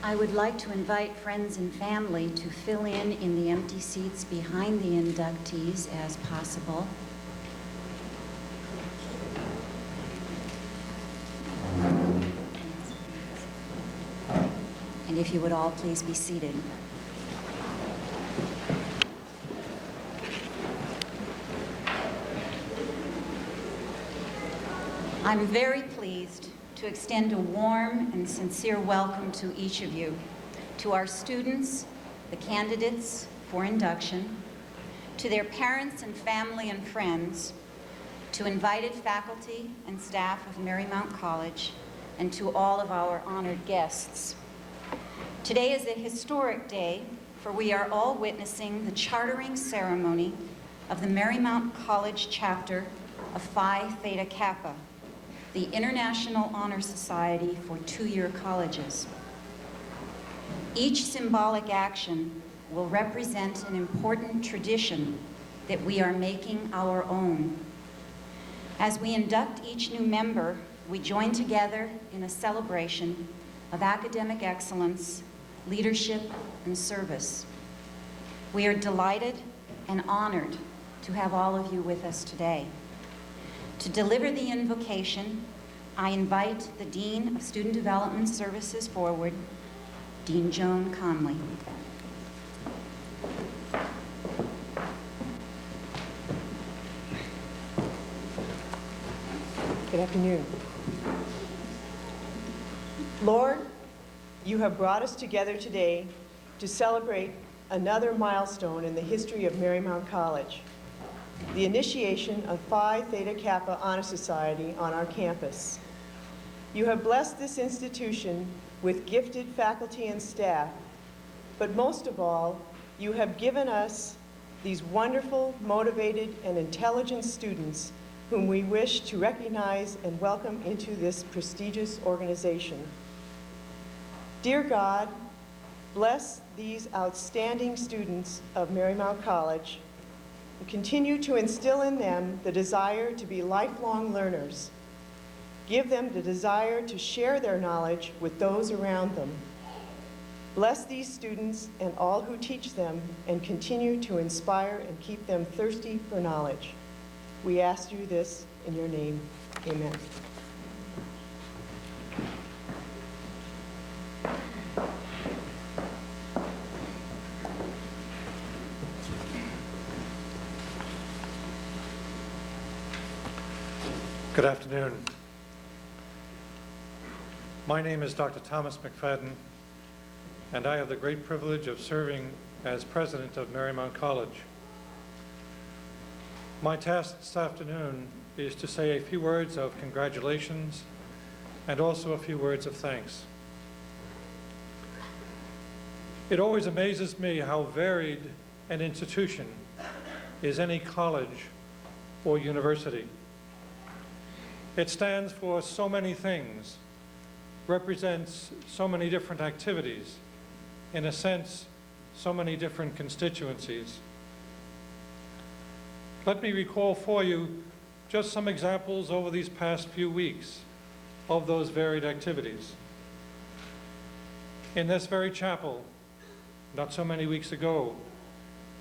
I would like to invite friends and family to fill in the empty seats behind the inductees as possible. And if you would all please be seated. I'm very pleased to extend a warm and sincere welcome to each of you, to our students, the candidates for induction, to their parents and family and friends, to invited faculty and staff of Marymount College, and to all of our honored guests. Today is a historic day, for we are all witnessing the chartering ceremony of the Marymount College chapter of Phi Theta Kappa, the International Honor Society for two-year colleges. Each symbolic action will represent an important tradition that we are making our own. As we induct each new member, we join together in a celebration of academic excellence, leadership, and service. We are delighted and honored to have all of you with us today. To deliver the invocation, I invite the Dean of Student Development Services forward, Dean Joan Conley. Good afternoon. Lord, you have brought us together today to celebrate another milestone in the history of Marymount College, the initiation of Phi Theta Kappa Honor Society on our campus. You have blessed this institution with gifted faculty and staff, but most of all, you have given us these wonderful, motivated, and intelligent students whom we wish to recognize and welcome into this prestigious organization. Dear God, bless these outstanding students of Marymount College and continue to instill in them the desire to be lifelong learners. Give them the desire to share their knowledge with those around them. Bless these students and all who teach them, and continue to inspire and keep them thirsty for knowledge. We ask you this in your name. Amen. Good afternoon. My name is Dr. Thomas McFadden, and I have the great privilege of serving as president of Marymount College. My task this afternoon is to say a few words of congratulations and also a few words of thanks. It always amazes me how varied an institution is any college or university. It stands for so many things, represents so many different activities, in a sense, so many different constituencies. Let me recall for you just some examples over these past few weeks of those varied activities. In this very chapel, not so many weeks ago,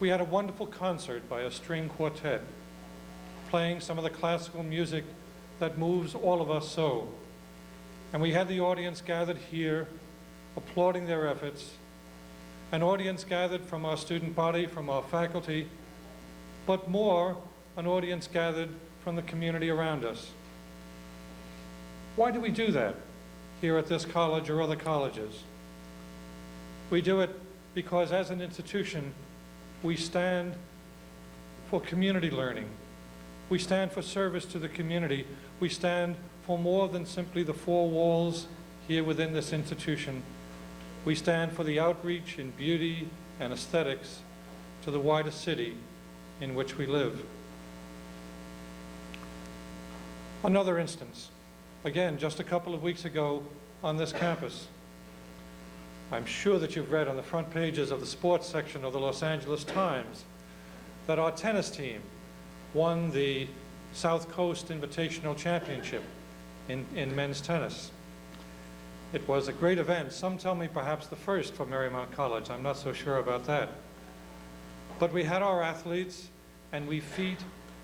we had a wonderful concert by a string quartet, playing some of the classical music that moves all of us so. And we had the audience gathered here, applauding their efforts, an audience gathered from our student body, from our faculty, but more, an audience gathered from the community around us. Why do we do that here at this college or other colleges? We do it because as an institution, we stand for community learning. We stand for service to the community. We stand for more than simply the four walls here within this institution. We stand for the outreach in beauty and aesthetics to the wider city in which we live. Another instance, again, just a couple of weeks ago on this campus. I'm sure that you've read on the front pages of the sports section of the Los Angeles Times that our tennis team won the South Coast Invitational Championship in men's tennis. It was a great event. Some tell me perhaps the first for Marymount College. I'm not so sure about that. But we had our athletes, and we feat,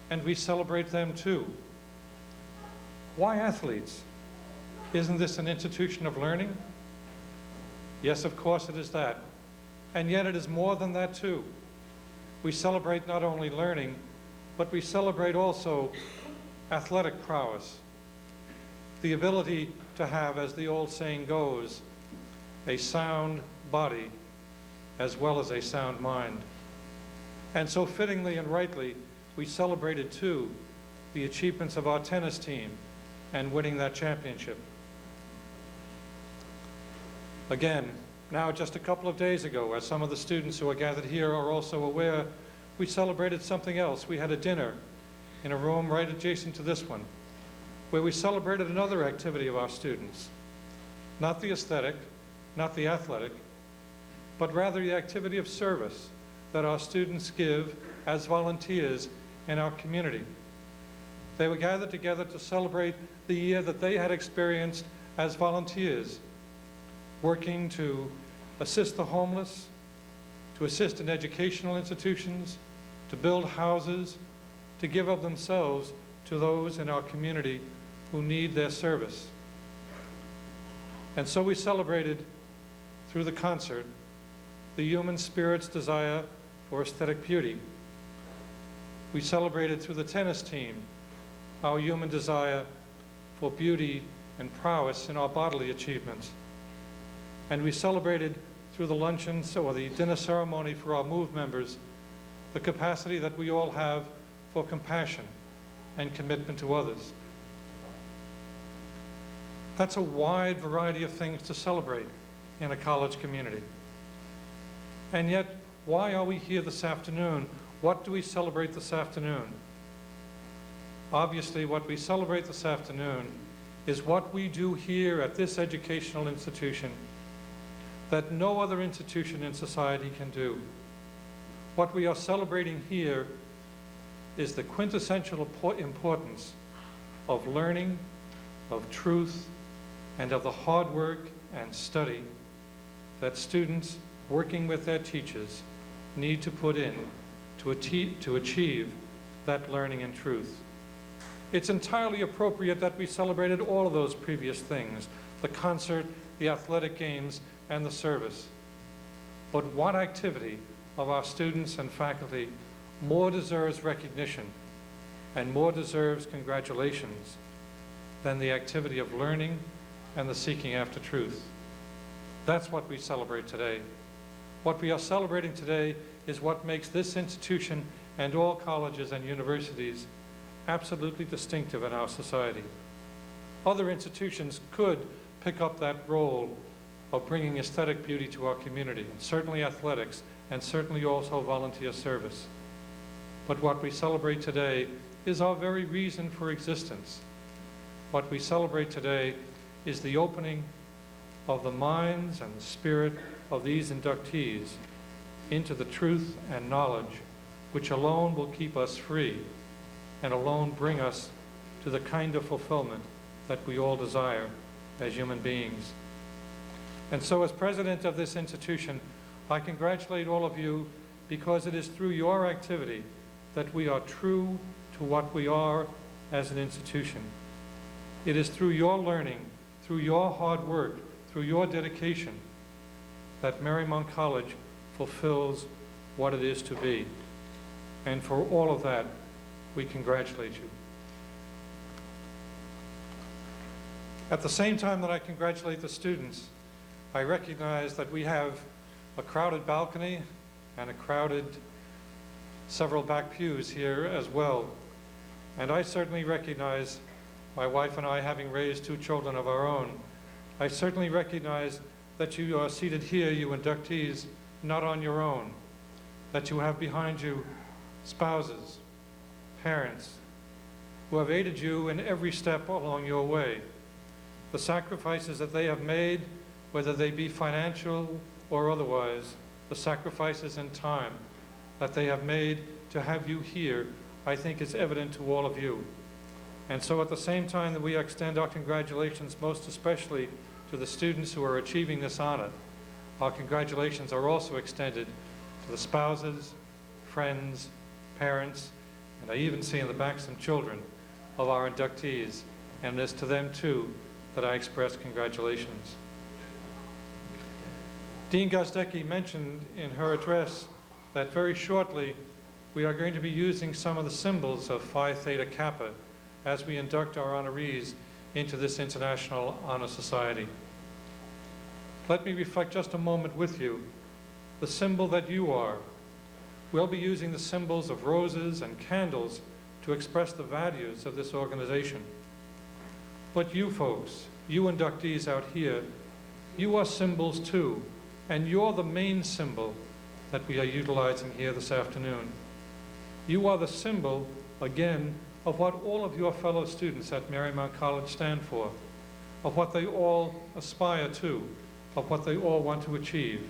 and we celebrate them too. Why athletes? Isn't this an institution of learning? Yes, of course it is that. And yet it is more than that too. We celebrate not only learning, but we celebrate also athletic prowess. The ability to have, as the old saying goes, a sound body as well as a sound mind. And so fittingly and rightly, we celebrated too the achievements of our tennis team and winning that championship. Again, now just a couple of days ago, as some of the students who are gathered here are also aware, we celebrated something else. We had a dinner in a room right adjacent to this one, where we celebrated another activity of our students. Not the aesthetic, not the athletic, but rather the activity of service that our students give as volunteers in our community. They were gathered together to celebrate the year that they had experienced as volunteers, working to assist the homeless, to assist in educational institutions, to build houses, to give of themselves to those in our community who need their service. And so we celebrated through the concert the human spirit's desire for aesthetic beauty. We celebrated through the tennis team our human desire for beauty and prowess in our bodily achievements. And we celebrated through the luncheons or the dinner ceremony for our MOVE members the capacity that we all have for compassion and commitment to others. That's a wide variety of things to celebrate in a college community. And yet, why are we here this afternoon? What do we celebrate this afternoon? Obviously, what we celebrate this afternoon is what we do here at this educational institution that no other institution in society can do. What we are celebrating here is the quintessential importance of learning, of truth, and of the hard work and study that students working with their teachers need to put in to achieve that learning and truth. It's entirely appropriate that we celebrated all of those previous things, the concert, the athletic games, and the service. But what activity of our students and faculty more deserves recognition and more deserves congratulations than the activity of learning and the seeking after truth? That's what we celebrate today. What we are celebrating today is what makes this institution and all colleges and universities absolutely distinctive in our society. Other institutions could pick up that role of bringing aesthetic beauty to our community, and certainly athletics, and certainly also volunteer service. But what we celebrate today is our very reason for existence. What we celebrate today is the opening of the minds and the spirit of these inductees into the truth and knowledge which alone will keep us free and alone bring us to the kind of fulfillment that we all desire as human beings. And so as president of this institution, I congratulate all of you because it is through your activity that we are true to what we are as an institution. It is through your learning, through your hard work, through your dedication, that Marymount College fulfills what it is to be. And for all of that, we congratulate you. At the same time that I congratulate the students, I recognize that we have a crowded balcony and a crowded several back pews here as well. And I certainly recognize, my wife and I having raised 2 children of our own, I certainly recognize that you are seated here, you inductees, not on your own, that you have behind you spouses, parents, who have aided you in every step along your way. The sacrifices that they have made, whether they be financial or otherwise, the sacrifices in time that they have made to have you here, I think is evident to all of you. And so at the same time that we extend our congratulations most especially to the students who are achieving this honor, our congratulations are also extended to the spouses, friends, parents, and I even see in the back some children of our inductees, and it is to them too that I express congratulations. Dean Gozdecki mentioned in her address that very shortly we are going to be using some of the symbols of Phi Theta Kappa as we induct our honorees into this International Honor Society. Let me reflect just a moment with you. The symbol that you are, we'll be using the symbols of roses and candles to express the values of this organization. But you folks, you inductees out here, you are symbols too, and you're the main symbol that we are utilizing here this afternoon. You are the symbol, again, of what all of your fellow students at Marymount College stand for, of what they all aspire to, of what they all want to achieve.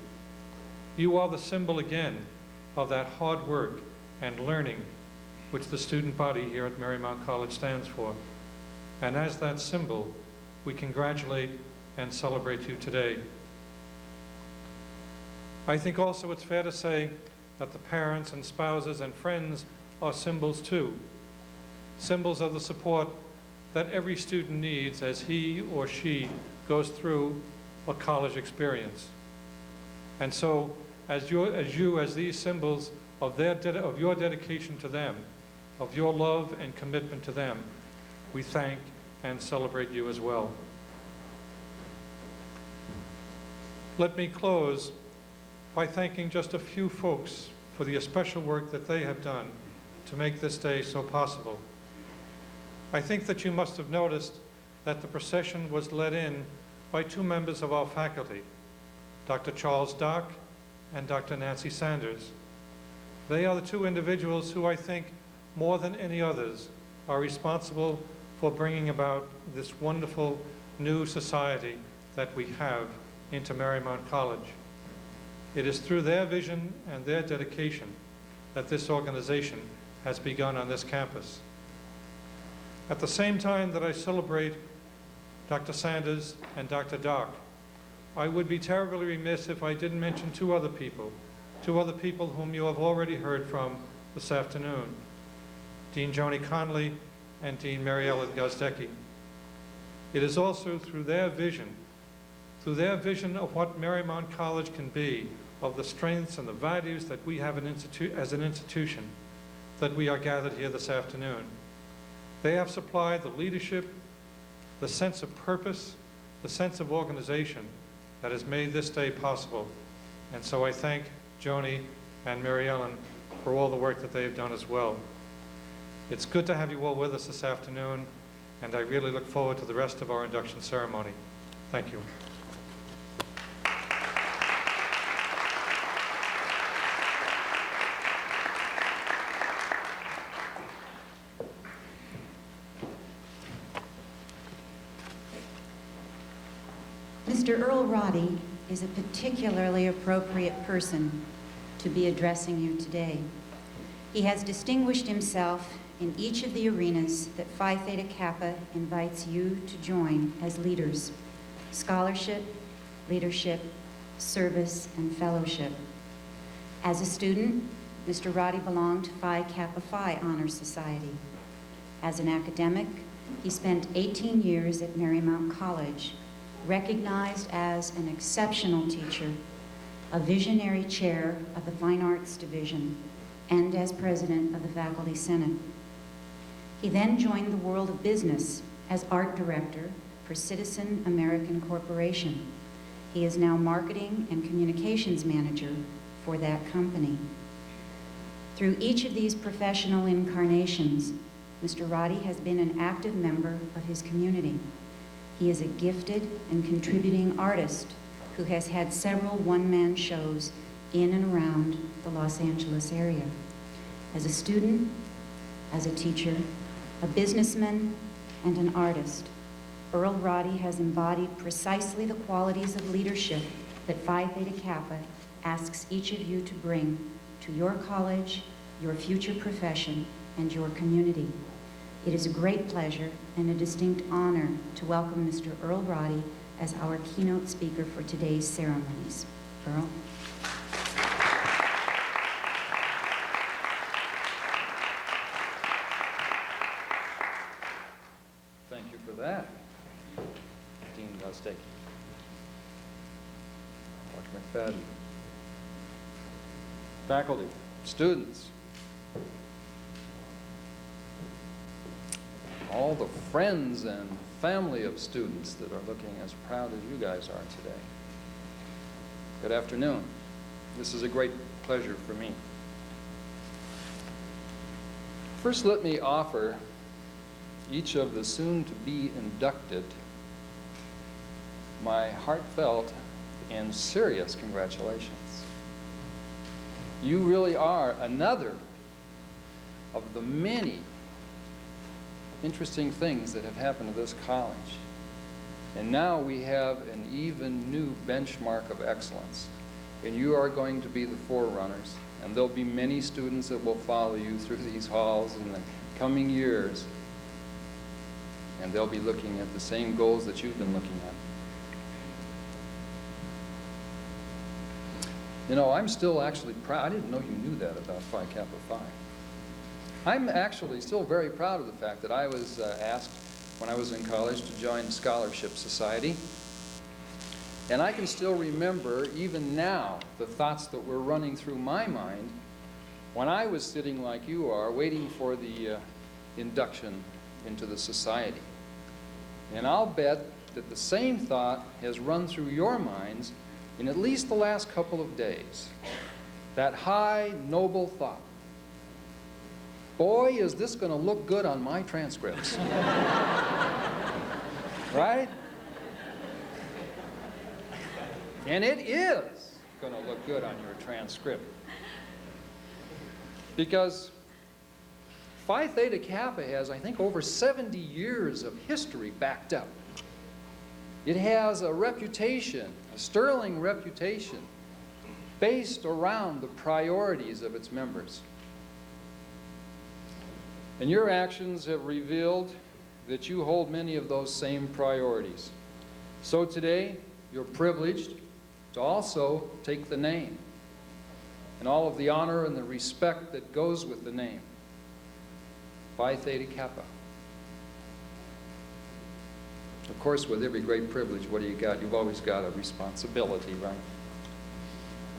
You are the symbol, again, of that hard work and learning which the student body here at Marymount College stands for. And as that symbol, we congratulate and celebrate you today. I think also it's fair to say that the parents and spouses and friends are symbols too. Symbols of the support that every student needs as he or she goes through a college experience. And so, as these symbols of your dedication to them, of your love and commitment to them, we thank and celebrate you as well. Let me close by thanking just a few folks for the special work that they have done to make this day so possible. I think that you must have noticed that the procession was led in by two members of our faculty, Dr. Charles Dock and Dr. Nancy Sanders. They are the two individuals who I think, more than any others, are responsible for bringing about this wonderful new society that we have into Marymount College. It is through their vision and their dedication that this organization has begun on this campus. At the same time that I celebrate Dr. Sanders and Dr. Dock, I would be terribly remiss if I didn't mention two other people whom you have already heard from this afternoon, Dean Joni Conley and Dean Mary Ellen Gozdecki. It is also through their vision of what Marymount College can be, of the strengths and the values that we have as an institution, that we are gathered here this afternoon. They have supplied the leadership, the sense of purpose, the sense of organization that has made this day possible. And so I thank Joni and Mary Ellen for all the work that they have done as well. It's good to have you all with us this afternoon, and I really look forward to the rest of our induction ceremony. Thank you. Mr. Earl Roddy is a particularly appropriate person to be addressing you today. He has distinguished himself in each of the arenas that Phi Theta Kappa invites you to join as leaders: scholarship, leadership, service, and fellowship. As a student, Mr. Roddy belonged to Phi Kappa Phi Honor Society. As an academic, he spent 18 years at Marymount College, recognized as an exceptional teacher, a visionary chair of the Fine Arts Division, and as president of the Faculty Senate. He then joined the world of business as art director for Citizen American Corporation. He is now marketing and communications manager for that company. Through each of these professional incarnations, Mr. Roddy has been an active member of his community. He is a gifted and contributing artist who has had several one-man shows in and around the Los Angeles area. As a student, as a teacher, a businessman, and an artist, Earl Roddy has embodied precisely the qualities of leadership that Phi Theta Kappa asks each of you to bring to your college, your future profession, and your community. It is a great pleasure and a distinct honor to welcome Mr. Earl Roddy as our keynote speaker for today's ceremonies. Earl? Thank you for that, Dean Gostek. Dr. McFadden. Faculty, students, all the friends and family of students that are looking as proud as you guys are today. Good afternoon. This is a great pleasure for me. First, let me offer each of the soon-to-be inducted my heartfelt and serious congratulations. You really are another of the many interesting things that have happened to this college. And now we have an even new benchmark of excellence. And you are going to be the forerunners. And there'll be many students that will follow you through these halls in the coming years. And they'll be looking at the same goals that you've been looking at. You know, I'm still actually proud. I didn't know you knew that about Phi Kappa Phi. I'm actually still very proud of the fact that I was asked when I was in college to join the Scholarship Society. And I can still remember, even now, the thoughts that were running through my mind when I was sitting like you are, waiting for the induction into the society. And I'll bet that the same thought has run through your minds in at least the last couple of days. That high, noble thought. Boy, is this going to look good on my transcripts. Right? And it is going to look good on your transcript. Because Phi Theta Kappa has, I think, over 70 years of history backed up. It has a reputation, a sterling reputation, based around the priorities of its members. And your actions have revealed that you hold many of those same priorities. So today, you're privileged to also take the name and all of the honor and the respect that goes with the name, Phi Theta Kappa. Of course, with every great privilege, what do you got? You've always got a responsibility, right?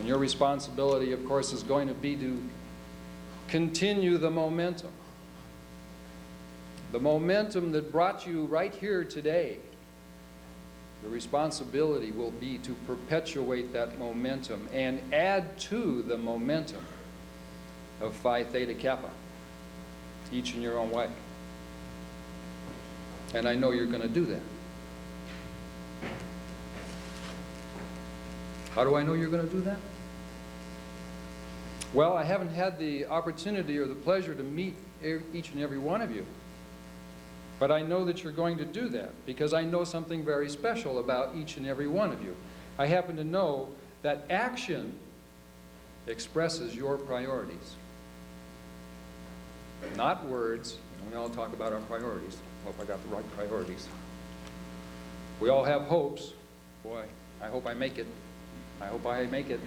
And your responsibility, of course, is going to be to continue the momentum. The momentum that brought you right here today. The responsibility will be to perpetuate that momentum and add to the momentum of Phi Theta Kappa, each in your own way. And I know you're going to do that. How do I know you're going to do that? Well, I haven't had the opportunity or the pleasure to meet each and every one of you. But I know that you're going to do that because I know something very special about each and every one of you. I happen to know that action expresses your priorities. Not words. We all talk about our priorities. Hope I got the right priorities. We all have hopes. Boy, I hope I make it. I hope I make it.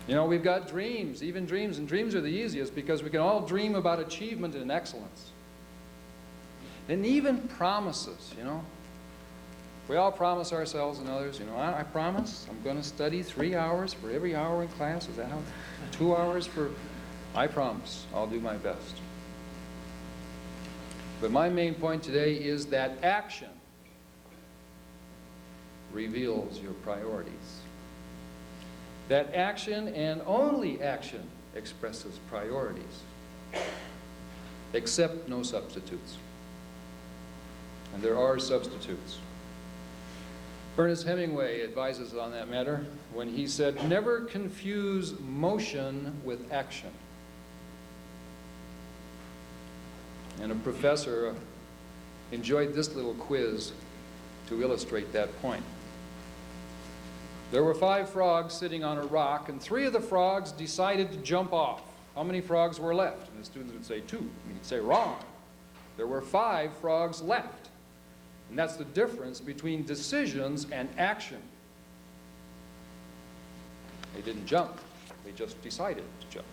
You know, we've got dreams, even dreams, and dreams are the easiest because we can all dream about achievement and excellence. And even promises, you know. We all promise ourselves and others, you know, I promise I'm going to study 3 hours for every hour in class. Is that how? 2 hours for, I promise I'll do my best. But my main point today is that action reveals your priorities. That action and only action expresses priorities. Accept no substitutes. And there are substitutes. Ernest Hemingway advises on that matter when he said, never confuse motion with action. And a professor enjoyed this little quiz to illustrate that point. There were 5 frogs sitting on a rock, and 3 of the frogs decided to jump off. How many frogs were left? And the students would say 2. And he'd say, wrong. There were 5 frogs left. And that's the difference between decisions and action. They didn't jump. They just decided to jump.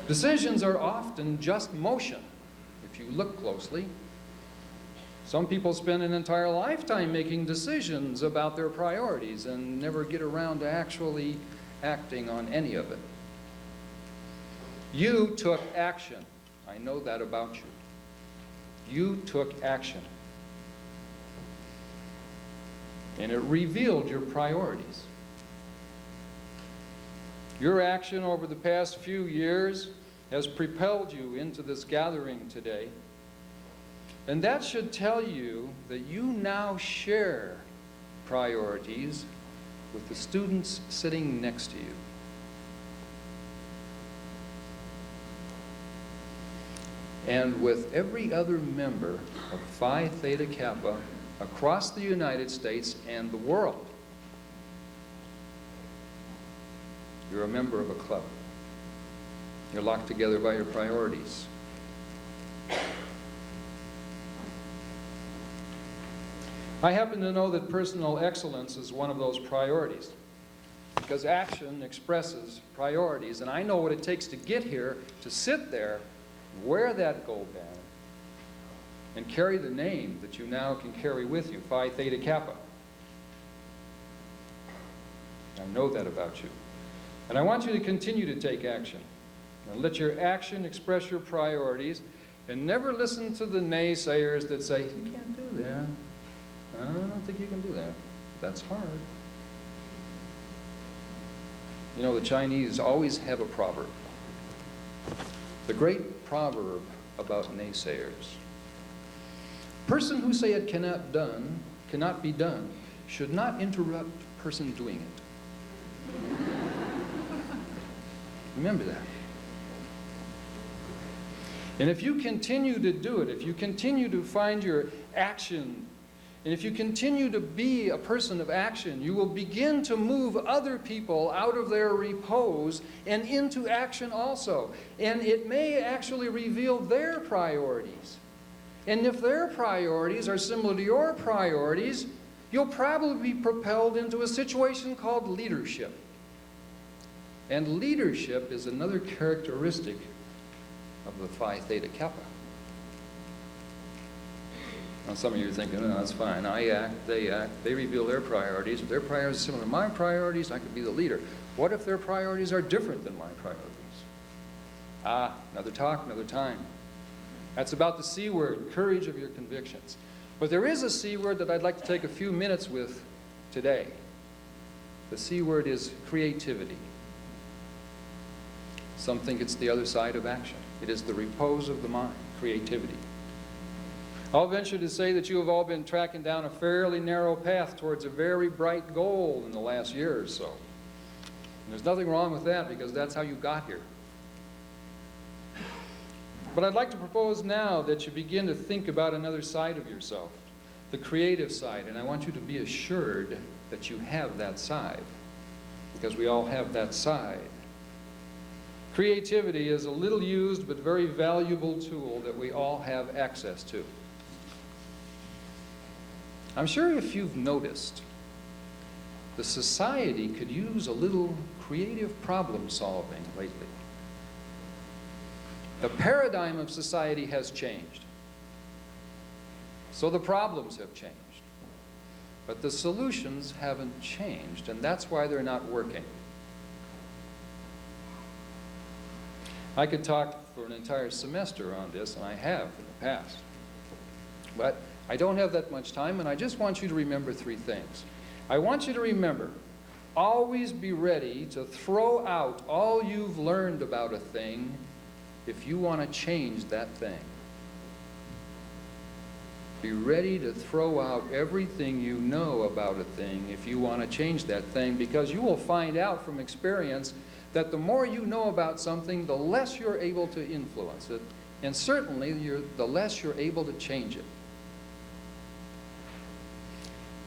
Decisions are often just motion, if you look closely. Some people spend an entire lifetime making decisions about their priorities and never get around to actually acting on any of it. You took action. I know that about you. You took action. And it revealed your priorities. Your action over the past few years has propelled you into this gathering today. And that should tell you that you now share priorities with the students sitting next to you. And with every other member of Phi Theta Kappa across the United States and the world. You're a member of a club. You're locked together by your priorities. I happen to know that personal excellence is one of those priorities, because action expresses priorities, and I know what it takes to get here, to sit there, wear that gold banner, and carry the name that you now can carry with you, Phi Theta Kappa. I know that about you. And I want you to continue to take action. And let your action express your priorities, and never listen to the naysayers that say, you can't do that. I don't think you can do that. That's hard. You know, the Chinese always have a proverb. The great proverb about naysayers. Person who say it cannot be done, should not interrupt person doing it. Remember that. And if you continue to do it, if you continue to find your action, and if you continue to be a person of action, you will begin to move other people out of their repose and into action also. And it may actually reveal their priorities. And if their priorities are similar to your priorities, you'll probably be propelled into a situation called leadership. And leadership is another characteristic of the Phi Theta Kappa. Now some of you are thinking, oh, that's fine. I act, they reveal their priorities. If their priorities are similar to my priorities, I could be the leader. What if their priorities are different than my priorities? Another talk, another time. That's about the C word, courage of your convictions. But there is a C word that I'd like to take a few minutes with today. The C word is creativity. Some think it's the other side of action. It is the repose of the mind, creativity. I'll venture to say that you have all been tracking down a fairly narrow path towards a very bright goal in the last year or so. And there's nothing wrong with that, because that's how you got here. But I'd like to propose now that you begin to think about another side of yourself, the creative side, and I want you to be assured that you have that side, because we all have that side. Creativity is a little used but very valuable tool that we all have access to. I'm sure if you've noticed, the society could use a little creative problem solving lately. The paradigm of society has changed. So the problems have changed. But the solutions haven't changed, and that's why they're not working. I could talk for an entire semester on this, and I have in the past. But I don't have that much time, and I just want you to remember three things. I want you to remember, always be ready to throw out all you've learned about a thing if you want to change that thing. Be ready to throw out everything you know about a thing if you want to change that thing, because you will find out from experience that the more you know about something, the less you're able to influence it, and certainly the less you're able to change it.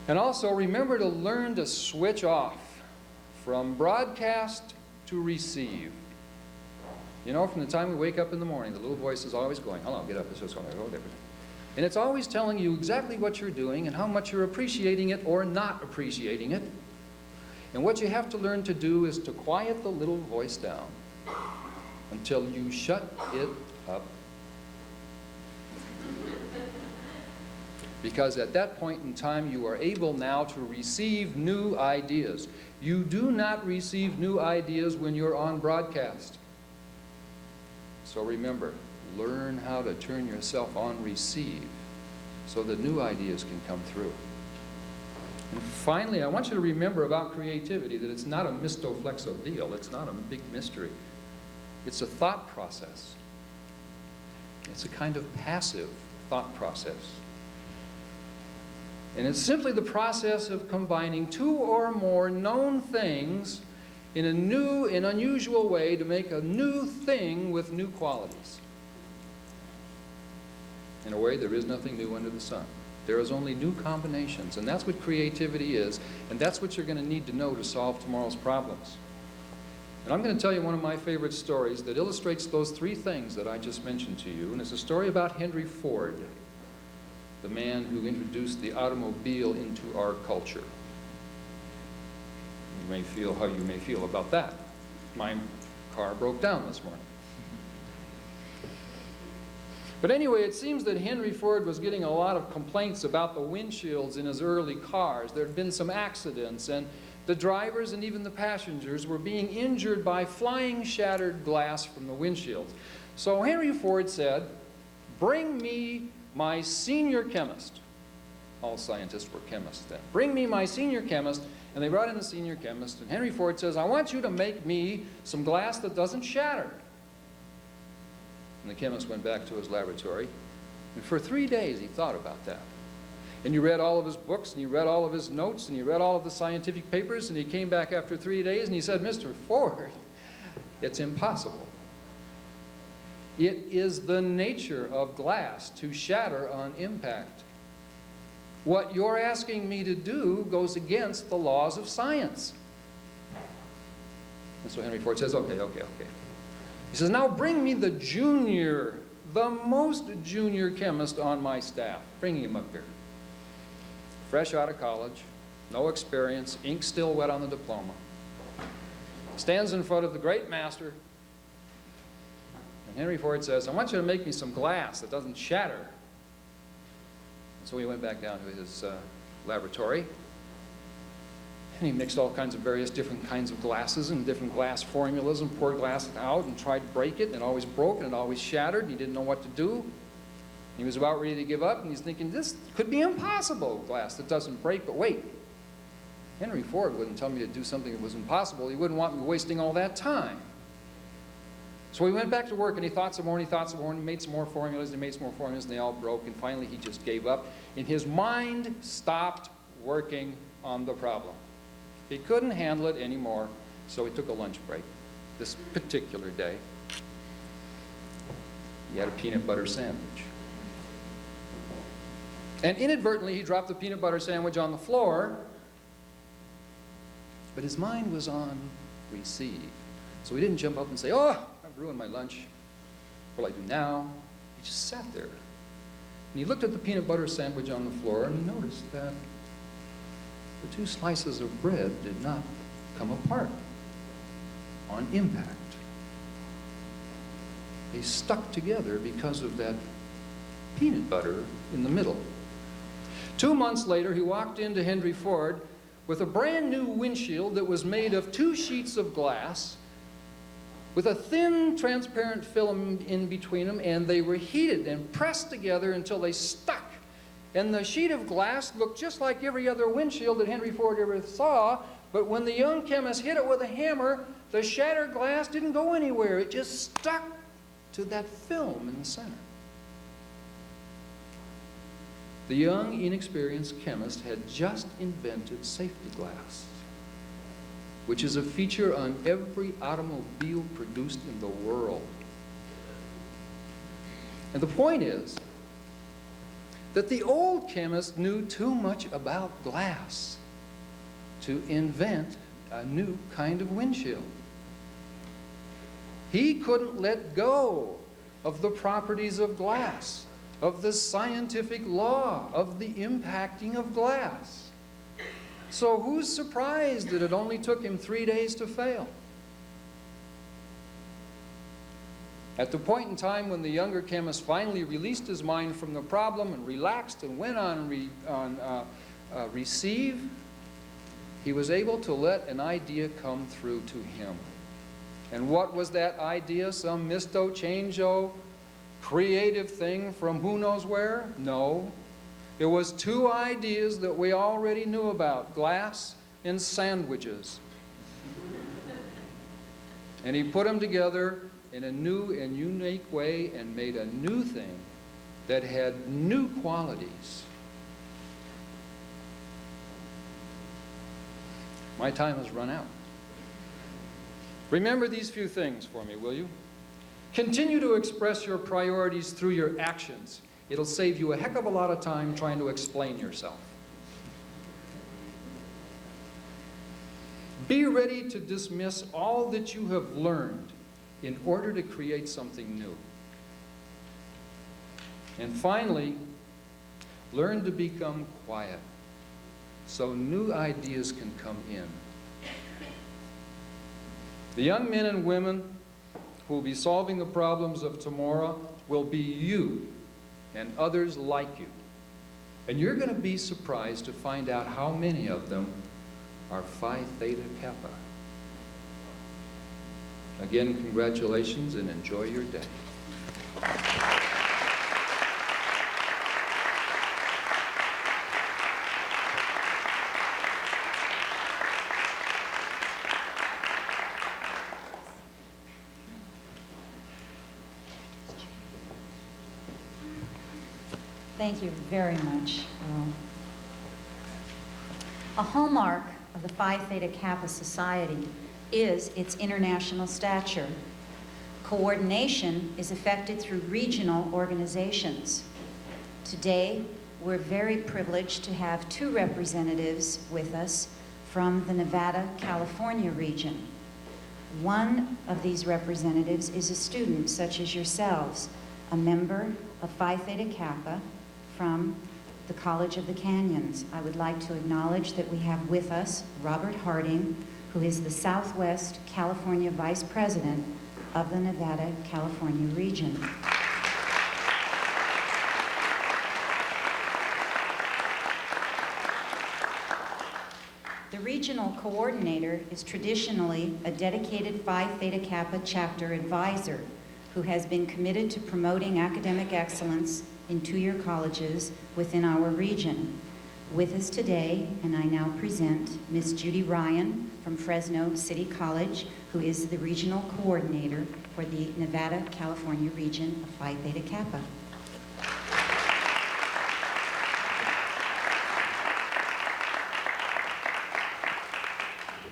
And also remember to learn to switch off from broadcast to receive. You know, from the time we wake up in the morning, the little voice is always going, hello, get up, this is going to go there. And it's always telling you exactly what you're doing and how much you're appreciating it or not appreciating it. And what you have to learn to do is to quiet the little voice down until you shut it up. Because at that point in time, you are able now to receive new ideas. You do not receive new ideas when you're on broadcast. So remember, learn how to turn yourself on receive so that new ideas can come through. And finally, I want you to remember about creativity that it's not a misto-flexo deal. It's not a big mystery. It's a thought process. It's a kind of passive thought process. And it's simply the process of combining two or more known things in a new and unusual way to make a new thing with new qualities. In a way, there is nothing new under the sun. There is only new combinations, and that's what creativity is, and that's what you're going to need to know to solve tomorrow's problems. And I'm going to tell you one of my favorite stories that illustrates those three things that I just mentioned to you, and it's a story about Henry Ford, the man who introduced the automobile into our culture. You may feel how you may feel about that. My car broke down this morning. But anyway, it seems that Henry Ford was getting a lot of complaints about the windshields in his early cars. There had been some accidents, and the drivers and even the passengers were being injured by flying shattered glass from the windshields. So Henry Ford said, "Bring me my senior chemist." All scientists were chemists then. "Bring me my senior chemist." And they brought in the senior chemist, and Henry Ford says, "I want you to make me some glass that doesn't shatter." And the chemist went back to his laboratory, and for 3 days he thought about that. And he read all of his books, and he read all of his notes, and he read all of the scientific papers, and he came back after 3 days, and he said, "Mr. Ford, it's impossible. It is the nature of glass to shatter on impact. What you're asking me to do goes against the laws of science." And so Henry Ford says, okay. He says, "Now bring me the most junior chemist on my staff." Bringing him up here. Fresh out of college, no experience, ink still wet on the diploma. Stands in front of the great master. And Henry Ford says, "I want you to make me some glass that doesn't shatter." And so he went back down to his laboratory. And he mixed all kinds of various different kinds of glasses and different glass formulas and poured glass out and tried to break it, and it always broke and it always shattered, and he didn't know what to do. He was about ready to give up, and he's thinking, this could be impossible, glass that doesn't break. But wait, Henry Ford wouldn't tell me to do something that was impossible. He wouldn't want me wasting all that time. So he went back to work, and he thought some more, and he thought some more, and he made some more formulas, and he made some more formulas, and they all broke, and finally he just gave up. And his mind stopped working on the problem. He couldn't handle it anymore, so he took a lunch break this particular day. He had a peanut butter sandwich. And inadvertently, he dropped the peanut butter sandwich on the floor, but his mind was on receive. So he didn't jump up and say, "Oh, I've ruined my lunch. What will I do now?" He just sat there. And he looked at the peanut butter sandwich on the floor, and he noticed that the two slices of bread did not come apart on impact. They stuck together because of that peanut butter in the middle. 2 months later, he walked into Henry Ford with a brand new windshield that was made of 2 sheets of glass with a thin, transparent film in between them, and they were heated and pressed together until they stuck. And the sheet of glass looked just like every other windshield that Henry Ford ever saw, but when the young chemist hit it with a hammer, the shattered glass didn't go anywhere. It just stuck to that film in the center. The young, inexperienced chemist had just invented safety glass, which is a feature on every automobile produced in the world. And the point is that the old chemist knew too much about glass to invent a new kind of windshield. He couldn't let go of the properties of glass, of the scientific law, of the impacting of glass. So who's surprised that it only took him 3 days to fail? At the point in time when the younger chemist finally released his mind from the problem and relaxed and went on receive, he was able to let an idea come through to him. And what was that idea? Some misto changeo creative thing from who knows where? No. It was two ideas that we already knew about, glass and sandwiches. And he put them together in a new and unique way and made a new thing that had new qualities. My time has run out. Remember these few things for me, will you? Continue to express your priorities through your actions. It'll save you a heck of a lot of time trying to explain yourself. Be ready to dismiss all that you have learned in order to create something new. And finally, learn to become quiet so new ideas can come in. The young men and women who will be solving the problems of tomorrow will be you and others like you. And you're going to be surprised to find out how many of them are Phi Theta Kappa. Again, congratulations and enjoy your day. Thank you very much. A hallmark of the Phi Theta Kappa Society is its international stature. Coordination is effected through regional organizations. Today, we're very privileged to have two representatives with us from the Nevada, California region. One of these representatives is a student, such as yourselves, a member of Phi Theta Kappa from the College of the Canyons. I would like to acknowledge that we have with us Robert Harding, who is the Southwest California Vice President of the Nevada, California region. The regional coordinator is traditionally a dedicated Phi Theta Kappa chapter advisor who has been committed to promoting academic excellence in two-year colleges within our region. With us today, and I now present Ms. Judy Ryan from Fresno City College, who is the regional coordinator for the Nevada, California region of Phi Theta Kappa.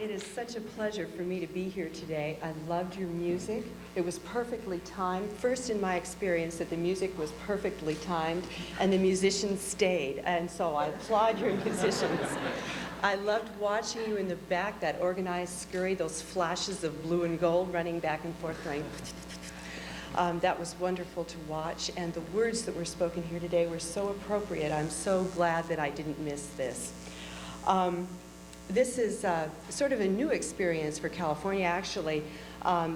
It is such a pleasure for me to be here today. I loved your music. It was perfectly timed. First in my experience that the music was perfectly timed and the musicians stayed. And so I applaud your musicians. I loved watching you in the back, that organized scurry, those flashes of blue and gold running back and forth going. That was wonderful to watch. And the words that were spoken here today were so appropriate. I'm so glad that I didn't miss this. This is sort of a new experience for California. Actually,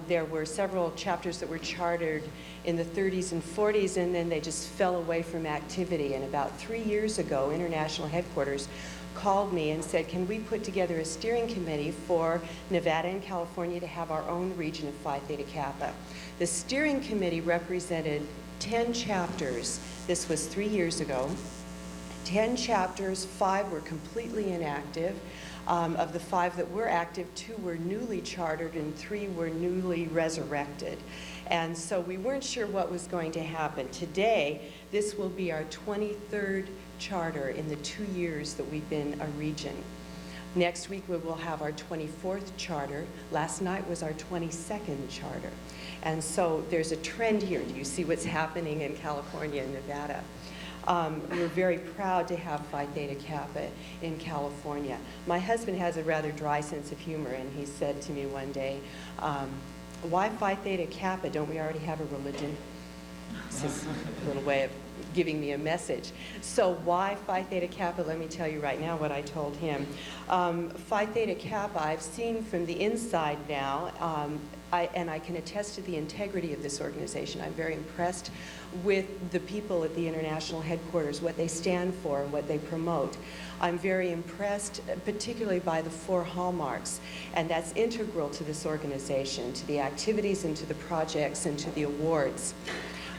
there were several chapters that were chartered in the 30s and 40s, and then they just fell away from activity. And about 3 years ago, International Headquarters called me and said, can we put together a steering committee for Nevada and California to have our own region of Phi Theta Kappa? The steering committee represented 10 chapters. This was 3 years ago. 10 chapters, 5 were completely inactive. Of the 5 that were active, 2 were newly chartered and 3 were newly resurrected. And so we weren't sure what was going to happen. Today, this will be our 23rd charter in the 2 years that we've been a region. Next week, we will have our 24th charter. Last night was our 22nd charter. And so there's a trend here. Do you see what's happening in California and Nevada? We're very proud to have Phi Theta Kappa in California. My husband has a rather dry sense of humor, and he said to me one day, Why Phi Theta Kappa? Don't we already have a religion? This is a little way of giving me a message. So why Phi Theta Kappa? Let me tell you right now what I told him. Phi Theta Kappa, I've seen from the inside now, and I can attest to the integrity of this organization. I'm very impressed with the people at the international headquarters, what they stand for and what they promote. I'm very impressed particularly by the 4 hallmarks, and that's integral to this organization, to the activities and to the projects and to the awards.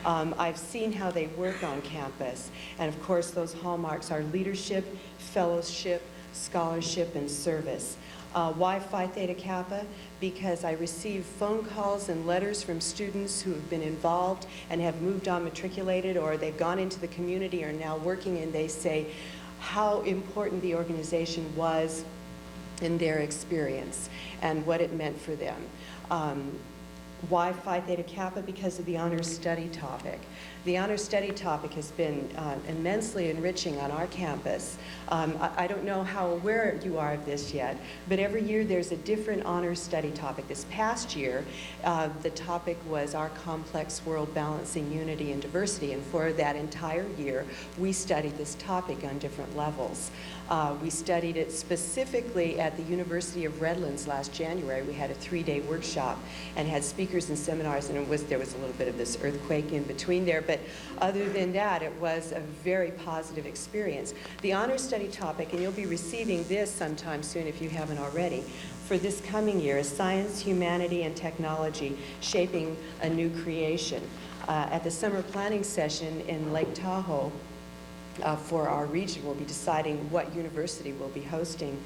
I've seen how they work on campus, and of course those hallmarks are leadership, fellowship, scholarship, and service. Why Phi Theta Kappa? Because I receive phone calls and letters from students who have been involved and have moved on, matriculated, or they've gone into the community, or are now working, and they say how important the organization was in their experience and what it meant for them. Why Phi Theta Kappa? Because of the honors study topic. The honors study topic has been immensely enriching on our campus. I don't know how aware you are of this yet, but every year there's a different honors study topic. This past year, the topic was our complex world balancing unity and diversity, and for that entire year, we studied this topic on different levels. We studied it specifically at the University of Redlands last January. We had a 3-day workshop and had speakers and seminars, and there was a little bit of this earthquake in between there, but other than that, it was a very positive experience. The honors study topic, and you'll be receiving this sometime soon if you haven't already, for this coming year is Science, Humanity, and Technology, Shaping a New Creation. At the summer planning session in Lake Tahoe, for our region, we'll be deciding what university will be hosting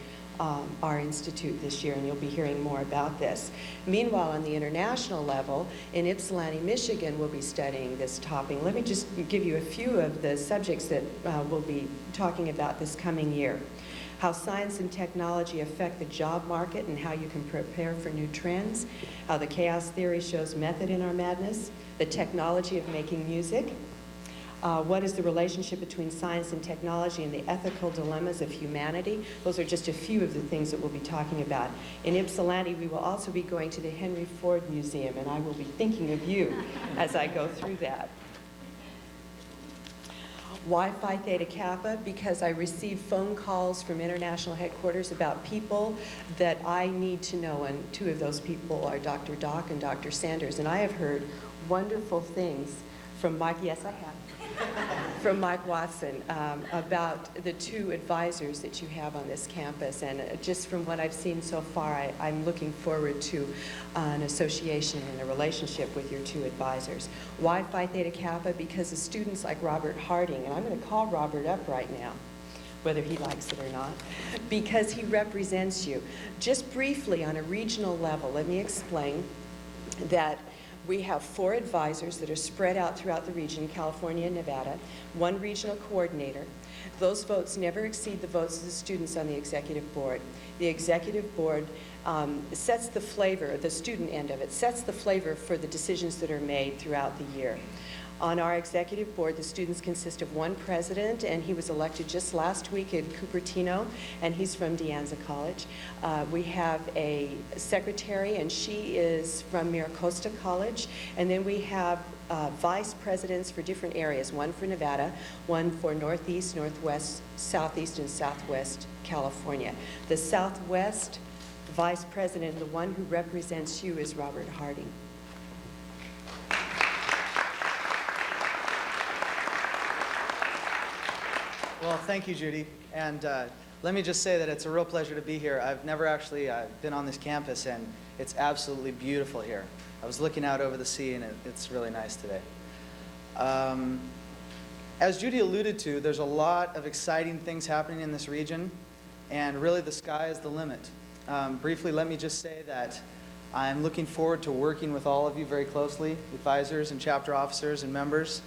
our institute this year, and you'll be hearing more about this. Meanwhile, on the international level, in Ypsilanti, Michigan, we'll be studying this topic. Let me just give you a few of the subjects that we'll be talking about this coming year. How science and technology affect the job market and how you can prepare for new trends. How the chaos theory shows method in our madness. The technology of making music. What is the relationship between science and technology and the ethical dilemmas of humanity? Those are just a few of the things that we'll be talking about. In Ypsilanti, we will also be going to the Henry Ford Museum, and I will be thinking of you as I go through that. Why Phi Theta Kappa? Because I receive phone calls from international headquarters about people that I need to know, and 2 of those people are Dr. Doc and Dr. Sanders, and I have heard wonderful things from Mike, yes I have, from Mike Watson about the 2 advisors that you have on this campus, and just from what I've seen so far, I'm looking forward to an association and a relationship with your 2 advisors. Why Phi Theta Kappa? Because of students like Robert Harding, and I'm going to call Robert up right now, whether he likes it or not, because he represents you. Just briefly on a regional level, let me explain that we have 4 advisors that are spread out throughout the region, California and Nevada, 1 regional coordinator. Those votes never exceed the votes of the students on the executive board. The executive board sets the flavor, the student end of it, sets the flavor for the decisions that are made throughout the year. On our executive board, the students consist of 1 president, and he was elected just last week in Cupertino, and he's from De Anza College. We have a secretary, and she is from Miracosta College, and then we have vice presidents for different areas, 1 for Nevada, 1 for Northeast, Northwest, Southeast, and Southwest California. The Southwest vice president, the one who represents you, is Robert Harding. Well, thank you, Judy. And let me just say that it's a real pleasure to be here. I've never actually been on this campus, and it's absolutely beautiful here. I was looking out over the sea, and it's really nice today. As Judy alluded to, there's a lot of exciting things happening in this region, and really the sky is the limit. Briefly, let me just say that I'm looking forward to working with all of you very closely, advisors and chapter officers and members,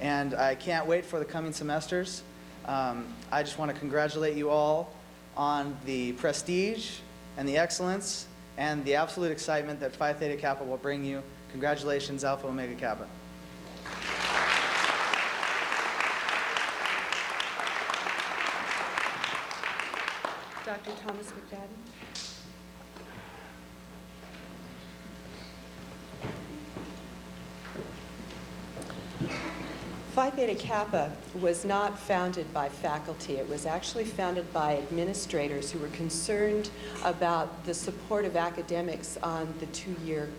and I can't wait for the coming semesters. I just want to congratulate you all on the prestige and the excellence and the absolute excitement that Phi Theta Kappa will bring you. Congratulations, Alpha Omega Kappa. Dr. Thomas McFadden. Phi Theta Kappa was not founded by faculty. It was actually founded by administrators who were concerned about the support of academics on the two-year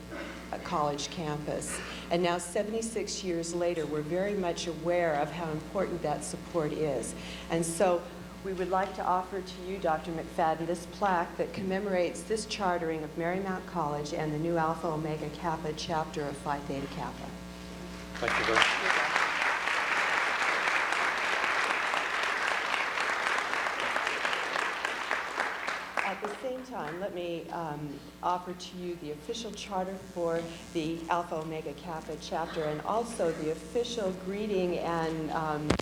college campus. And now, 76 years later, we're very much aware of how important that support is. And so we would like to offer to you, Dr. McFadden, this plaque that commemorates this chartering of Marymount College and the new Alpha Omega Kappa chapter of Phi Theta Kappa. Thank you very much. At the same time, let me offer to you the official charter for the Alpha Omega Kappa chapter and also the official greeting and handshake,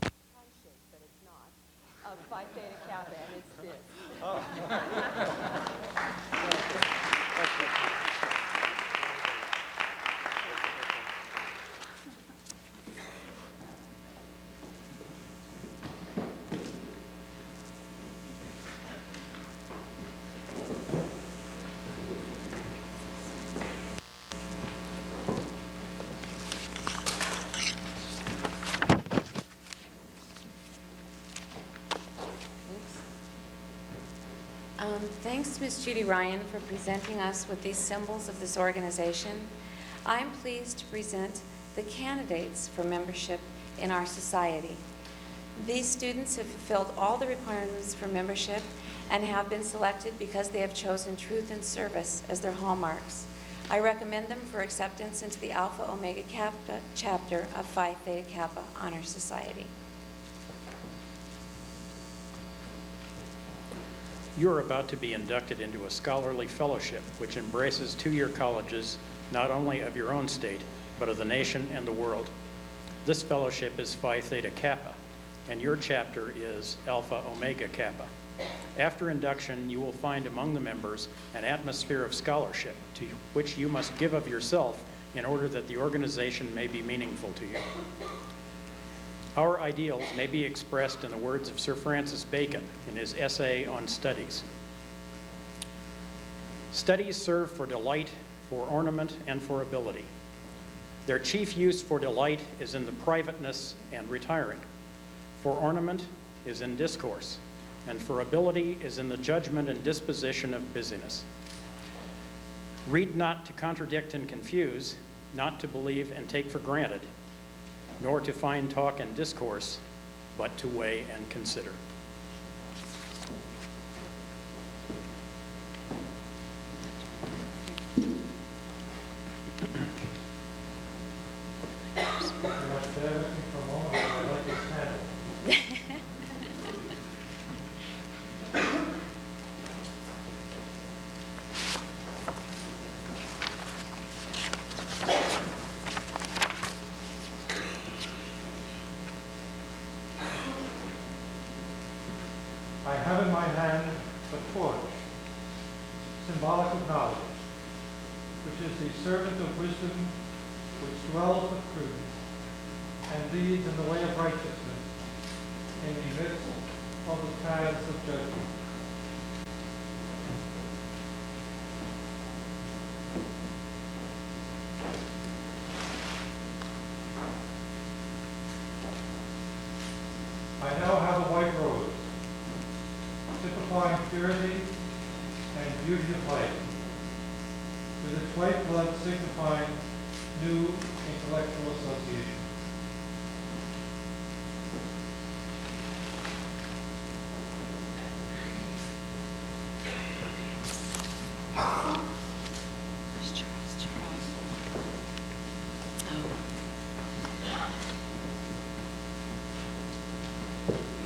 but it's not, of Phi Theta Kappa, and it's this. Thanks, Ms. Judy Ryan, for presenting us with these symbols of this organization. I'm pleased to present the candidates for membership in our society. These students have fulfilled all the requirements for membership and have been selected because they have chosen truth and service as their hallmarks. I recommend them for acceptance into the Alpha Omega Kappa chapter of Phi Theta Kappa Honor Society. You are about to be inducted into a scholarly fellowship which embraces two-year colleges not only of your own state, but of the nation and the world. This fellowship is Phi Theta Kappa, and your chapter is Alpha Omega Kappa. After induction, you will find among the members an atmosphere of scholarship to which you must give of yourself in order that the organization may be meaningful to you. Our ideals may be expressed in the words of Sir Francis Bacon in his essay on studies. Studies serve for delight, for ornament, and for ability. Their chief use for delight is in the privateness and retiring. For ornament is in discourse, and for ability is in the judgment and disposition of busyness. Read not to contradict and confuse, not to believe and take for granted, nor to find talk and discourse, but to weigh and consider. I have in my hand a torch, symbolic of knowledge, which is the servant of wisdom, which dwells with prudence, and leads in the way of righteousness, in the midst of the paths of judgment. I now have a white rose, typifying purity and beauty of life, with its white blood signifying new intellectual association.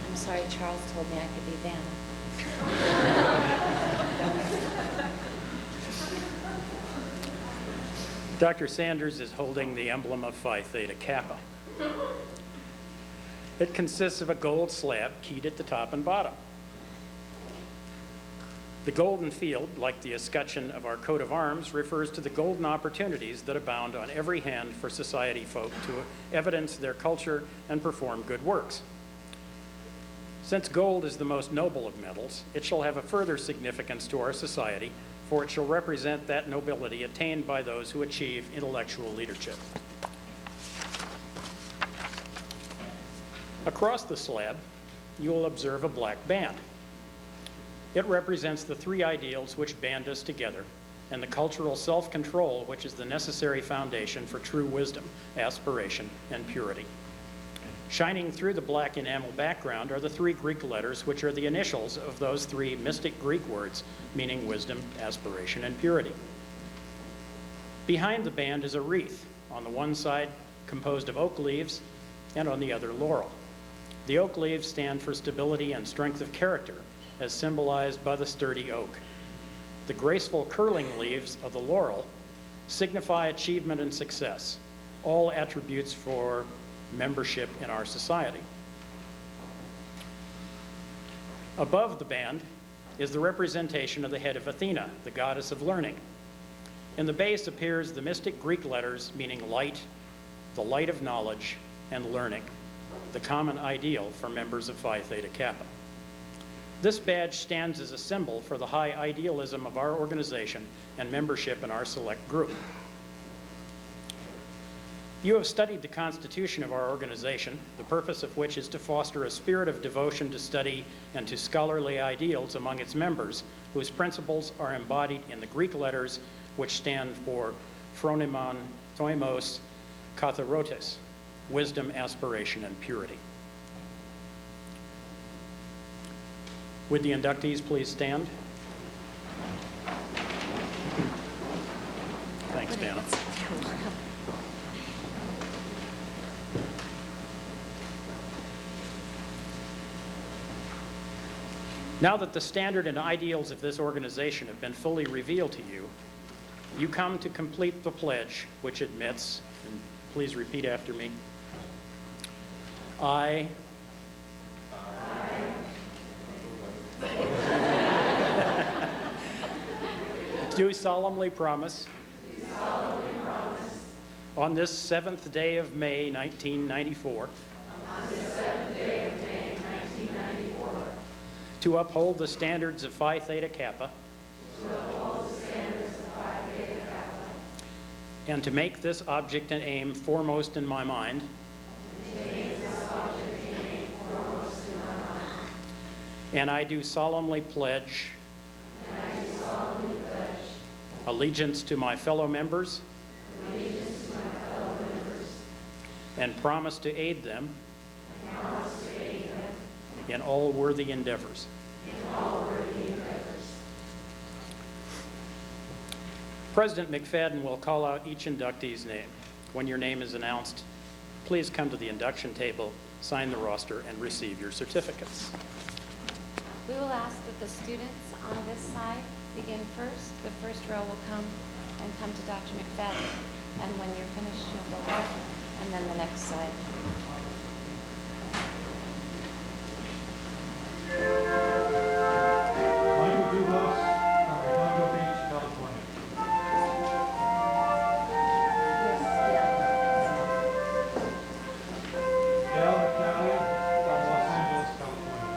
I'm sorry, Charles told me I could be Vanna. Dr. Sanders is holding the emblem of Phi Theta Kappa. It consists of a gold slab keyed at the top and bottom. The golden field, like the escutcheon of our coat of arms, refers to the golden opportunities that abound on every hand for society folk to evidence their culture and perform good works. Since gold is the most noble of metals, it shall have a further significance to our society, for it shall represent that nobility attained by those who achieve intellectual leadership. Across the slab, you will observe a black band. It represents the three ideals which band us together, and the cultural self-control which is the necessary foundation for true wisdom, aspiration, and purity. Shining through the black enamel background are the three Greek letters which are the initials of those three mystic Greek words meaning wisdom, aspiration, and purity. Behind the band is a wreath, on the one side composed of oak leaves and on the other laurel. The oak leaves stand for stability and strength of character, as symbolized by the sturdy oak. The graceful curling leaves of the laurel signify achievement and success, all attributes for membership in our society. Above the band is the representation of the head of Athena, the goddess of learning. In the base appears the mystic Greek letters meaning light, the light of knowledge, and learning, the common ideal for members of Phi Theta Kappa. This badge stands as a symbol for the high idealism of our organization and membership in our select group. You have studied the constitution of our organization, the purpose of which is to foster a spirit of devotion to study and to scholarly ideals among its members, whose principles are embodied in the Greek letters which stand for phronimon, thoimos, katharotes, wisdom, aspiration, and purity. Would the inductees please stand? Thanks, Dana. Now that the standard and ideals of this organization have been fully revealed to you, you come to complete the pledge, which admits, and please repeat after me, I do solemnly promise on this 7th day of May, 1994, to uphold the standards of Phi Theta Kappa, and to make this object and aim foremost in my mind, and I do solemnly pledge allegiance to my fellow members and promise to aid them in all worthy endeavors. President McFadden will call out each inductee's name. When your name is announced, please come to the induction table, sign the roster, and receive your certificates. We will ask that the students on this side begin first. The first row will come to Dr. McFadden. And when you're finished, you'll go back, and then the next side. Michael Dubas from Redondo Beach, California. Gail McNally from Los Angeles, California.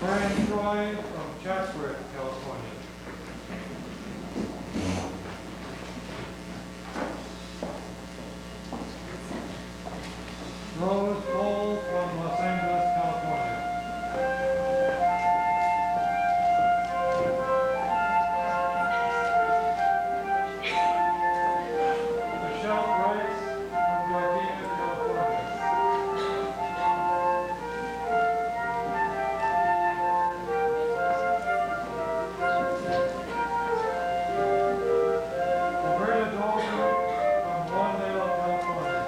Brian Troy from Chatsworth, California. Rose Cole from Los Angeles, California. Michelle Rice from Gardena, California. Roberta Dalton from Lawndale, California.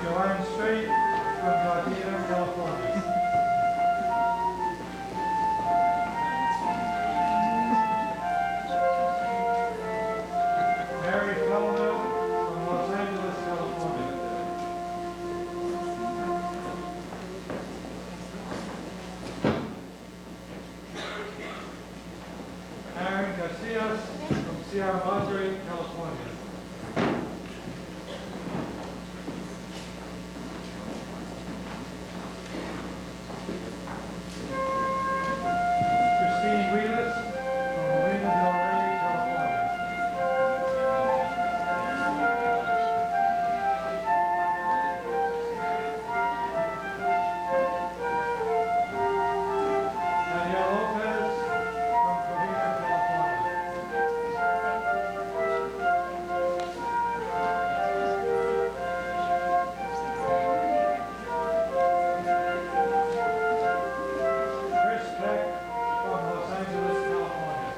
Joanne Strait from Gardena, California. Mary Feldman from Los Angeles, California. Aaron Garcias from Sierra Madre, California. Christine Wheelis from Marina del Rey, California. Danielle Lopez from Covina, California. Chris Beck from Los Angeles, California.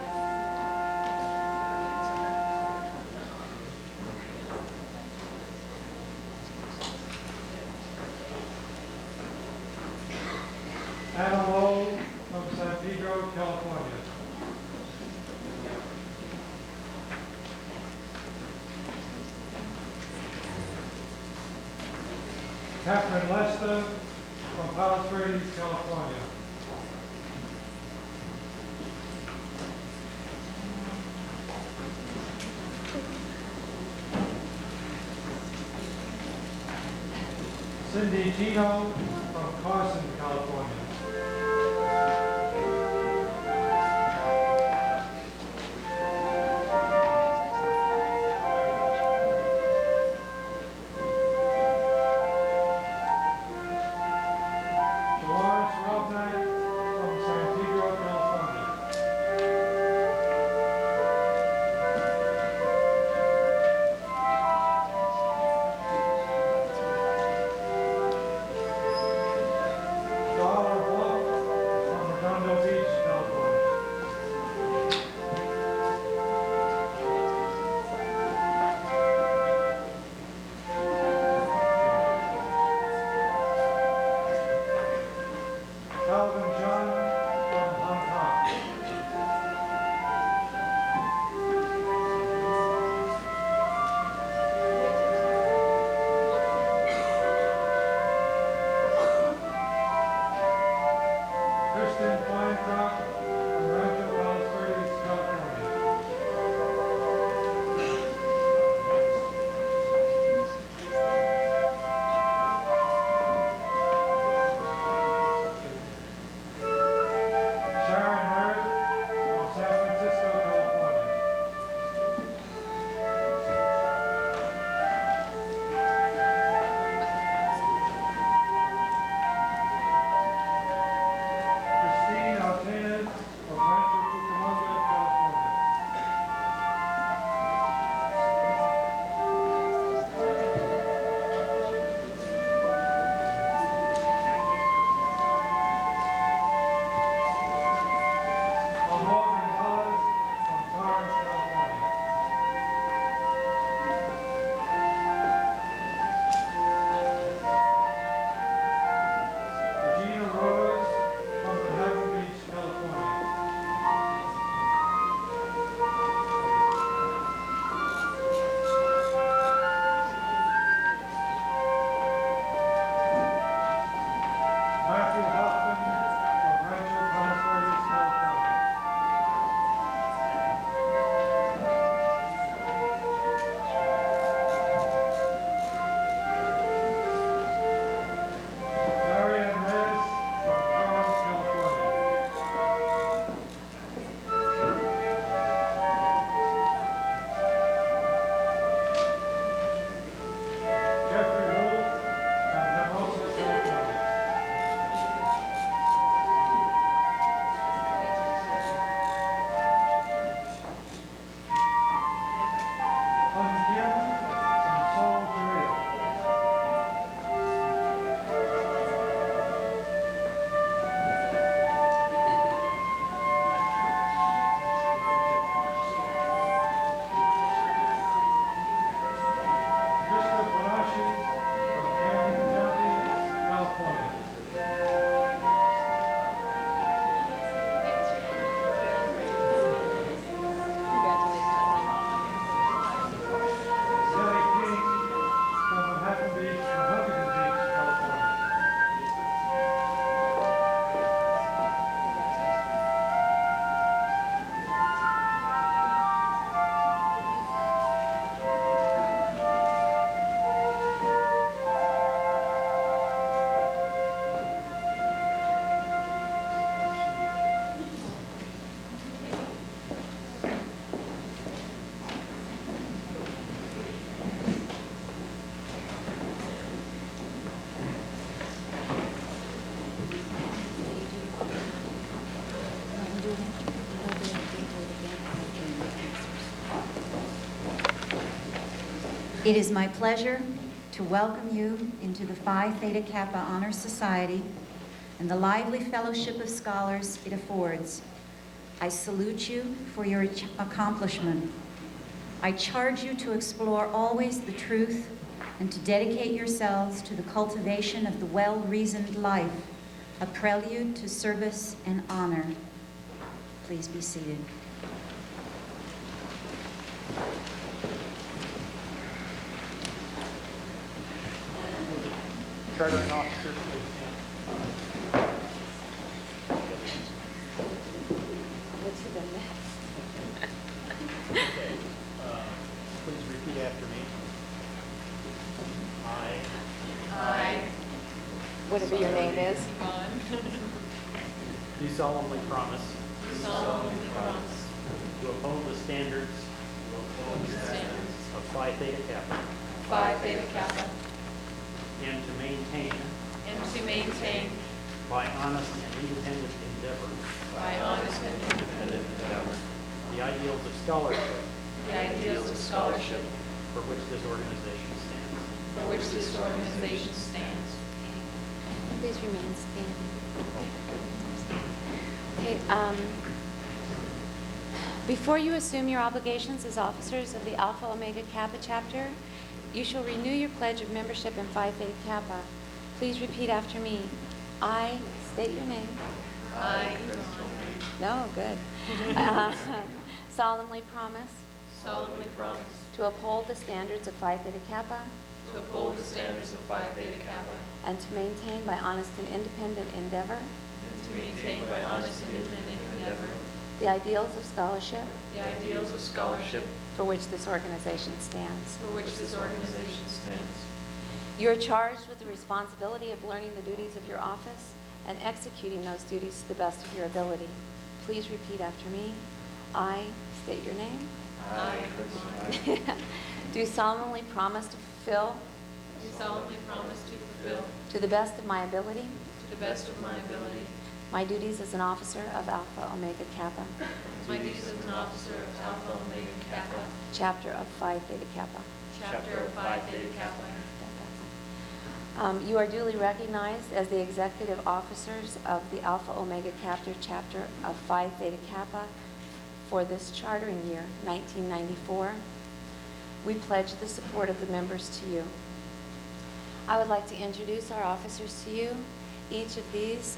Adam Lowe from San Pedro, California. Catherine Lester from Palos Verdes, California. Cindy Tino from Carson, California. Dolores Robnak from San Pedro, California. Darla It is my pleasure to welcome you into the Phi Theta Kappa Honor Society and the lively fellowship of scholars it affords. I salute you for your accomplishment. I charge you to explore always the truth and to dedicate yourselves to the cultivation of the well-reasoned life, a prelude to service and honor. Please be seated. Chartering officer, please stand. What's the next? Okay. Please repeat after me. I Whatever your name is. do solemnly promise to uphold the standards of Phi Theta Kappa Phi Theta Kappa, and to maintain and to maintain by honest and independent endeavor by honest and independent endeavor the ideals of scholarship the ideals of scholarship for which this organization stands. for which this organization stands. Please remain standing. Okay, before you assume your obligations as officers of the Alpha Omega Kappa chapter, you shall renew your pledge of membership in Phi Theta Kappa. Please repeat after me. I state your name. I No, good. Solemnly promise solemnly promise to uphold the standards of Phi Theta Kappa to uphold the standards of Phi Theta Kappa and to maintain by honest and independent endeavor and to maintain by honest and independent endeavor the ideals of scholarship the ideals of scholarship for which this organization stands. for which this organization stands. You are charged with the responsibility of learning the duties of your office and executing those duties to the best of your ability. Please repeat after me. I state your name. I Do solemnly promise to fulfill do solemnly promise to fulfill to the best of my ability to the best of my ability my duties as an officer of Alpha Omega Kappa, my duties as an officer of Alpha Omega Kappa, chapter of Phi Theta Kappa. chapter of Phi Theta Kappa. You are duly recognized as the executive officers of the Alpha Omega Kappa chapter of Phi Theta Kappa for this chartering year, 1994. We pledge the support of the members to you. I would like to introduce our officers to you. Each of these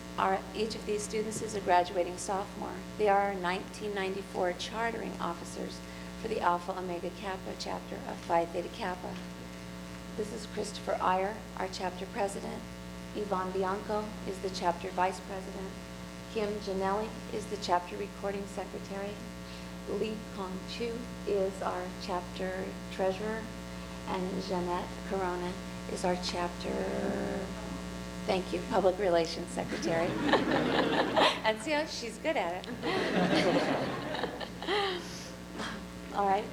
students is a graduating sophomore. They are our 1994 chartering officers for the Alpha Omega Kappa chapter of Phi Theta Kappa. This is Christopher Iyer, our chapter president. Yvonne Bianco is the chapter vice president. Kim Janelli is the chapter recording secretary. Lee Kong Chu is our chapter treasurer. And Jeanette Corona is our chapter, thank you, public relations secretary. And see how she's good at it. All right.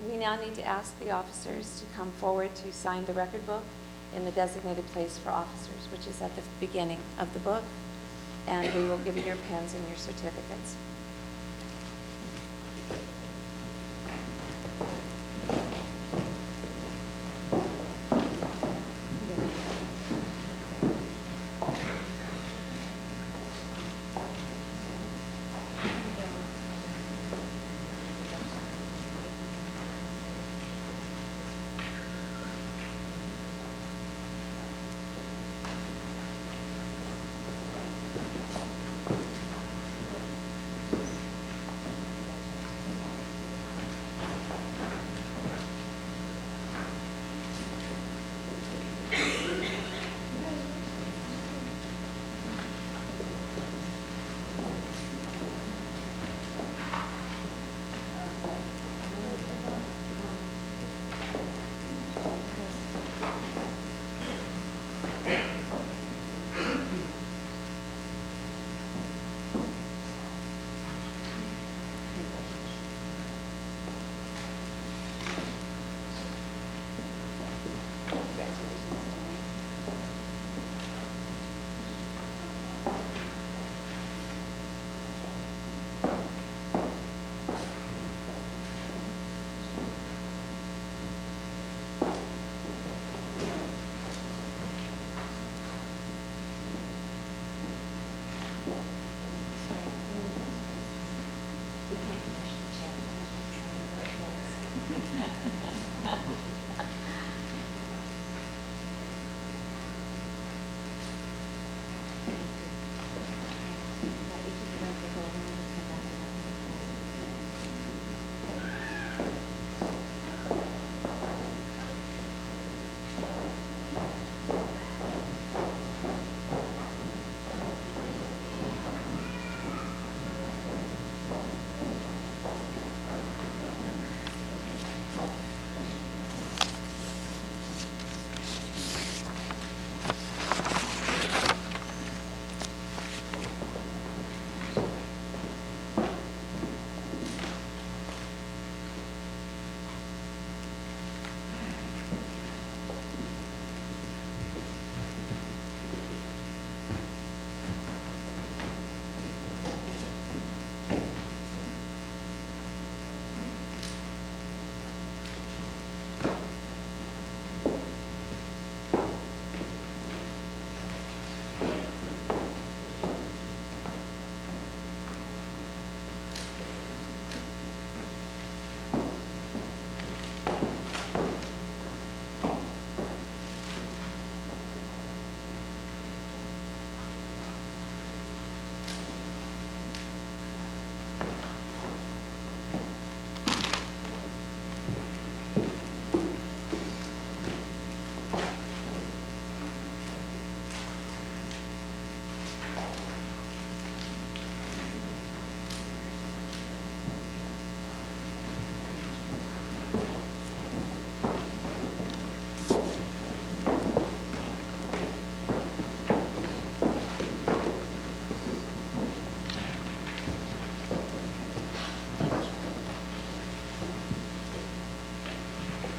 We now need to ask the officers to come forward to sign the record book in the designated place for officers, which is at the beginning of the book. And we will give you your pens and your certificates.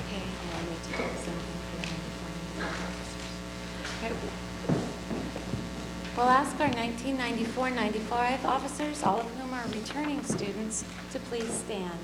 Okay, now I need to do something for 94. Okay. We'll ask our 1994-95 officers, all of whom are returning students, to please stand.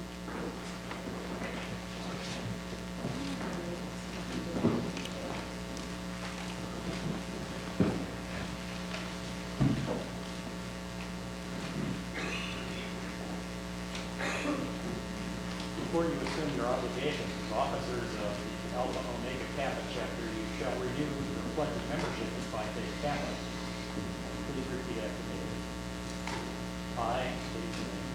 Before you assume your obligations as officers of the Alpha Omega Kappa chapter, you shall renew your reflective membership in Phi Theta Kappa. Please repeat after me. I state your name.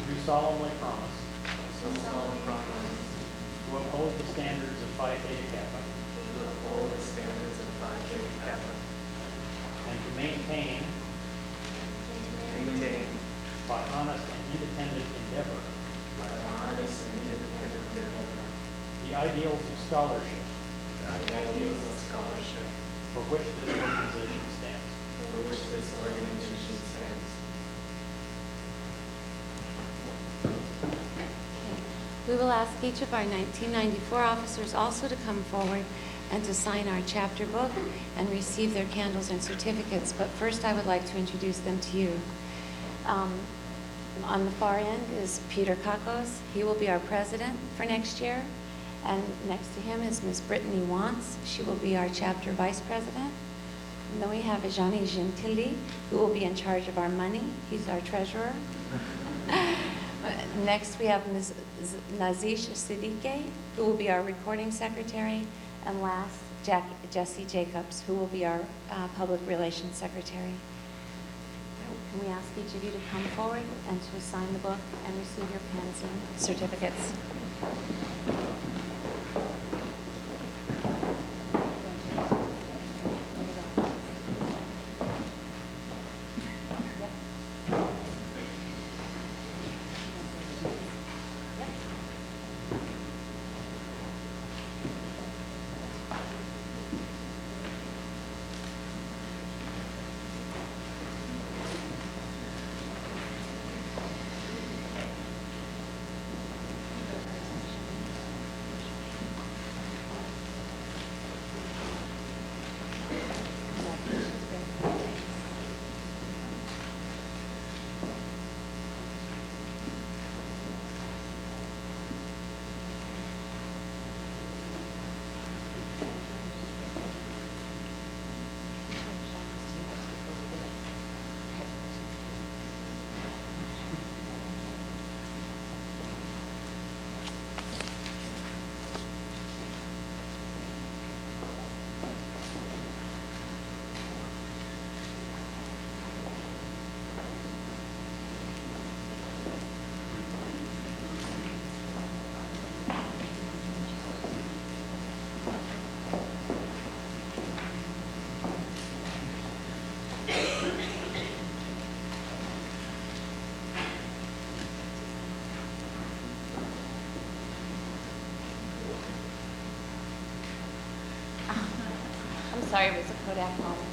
Do solemnly promise to uphold the standards of Phi Theta Kappa and to maintain by honest and independent endeavor the ideals of scholarship for which this organization stands. We will ask each of our 1994 officers also to come forward and to sign our chapter book and receive their candles and certificates. But first, I would like to introduce them to you. On the far end is Peter Kakos. He will be our president for next year. And next to him is Ms. Brittany Wantz. She will be our chapter vice president. And then we have Ajani Gentili, who will be in charge of our money. He's our treasurer. Next, we have Ms. Nazish Siddiqui, who will be our recording secretary. And last, Jesse Jacobs, who will be our public relations secretary. Can we ask each of you to come forward and to sign the book and receive your pens and certificates? Sorry, it was a Kodak moment.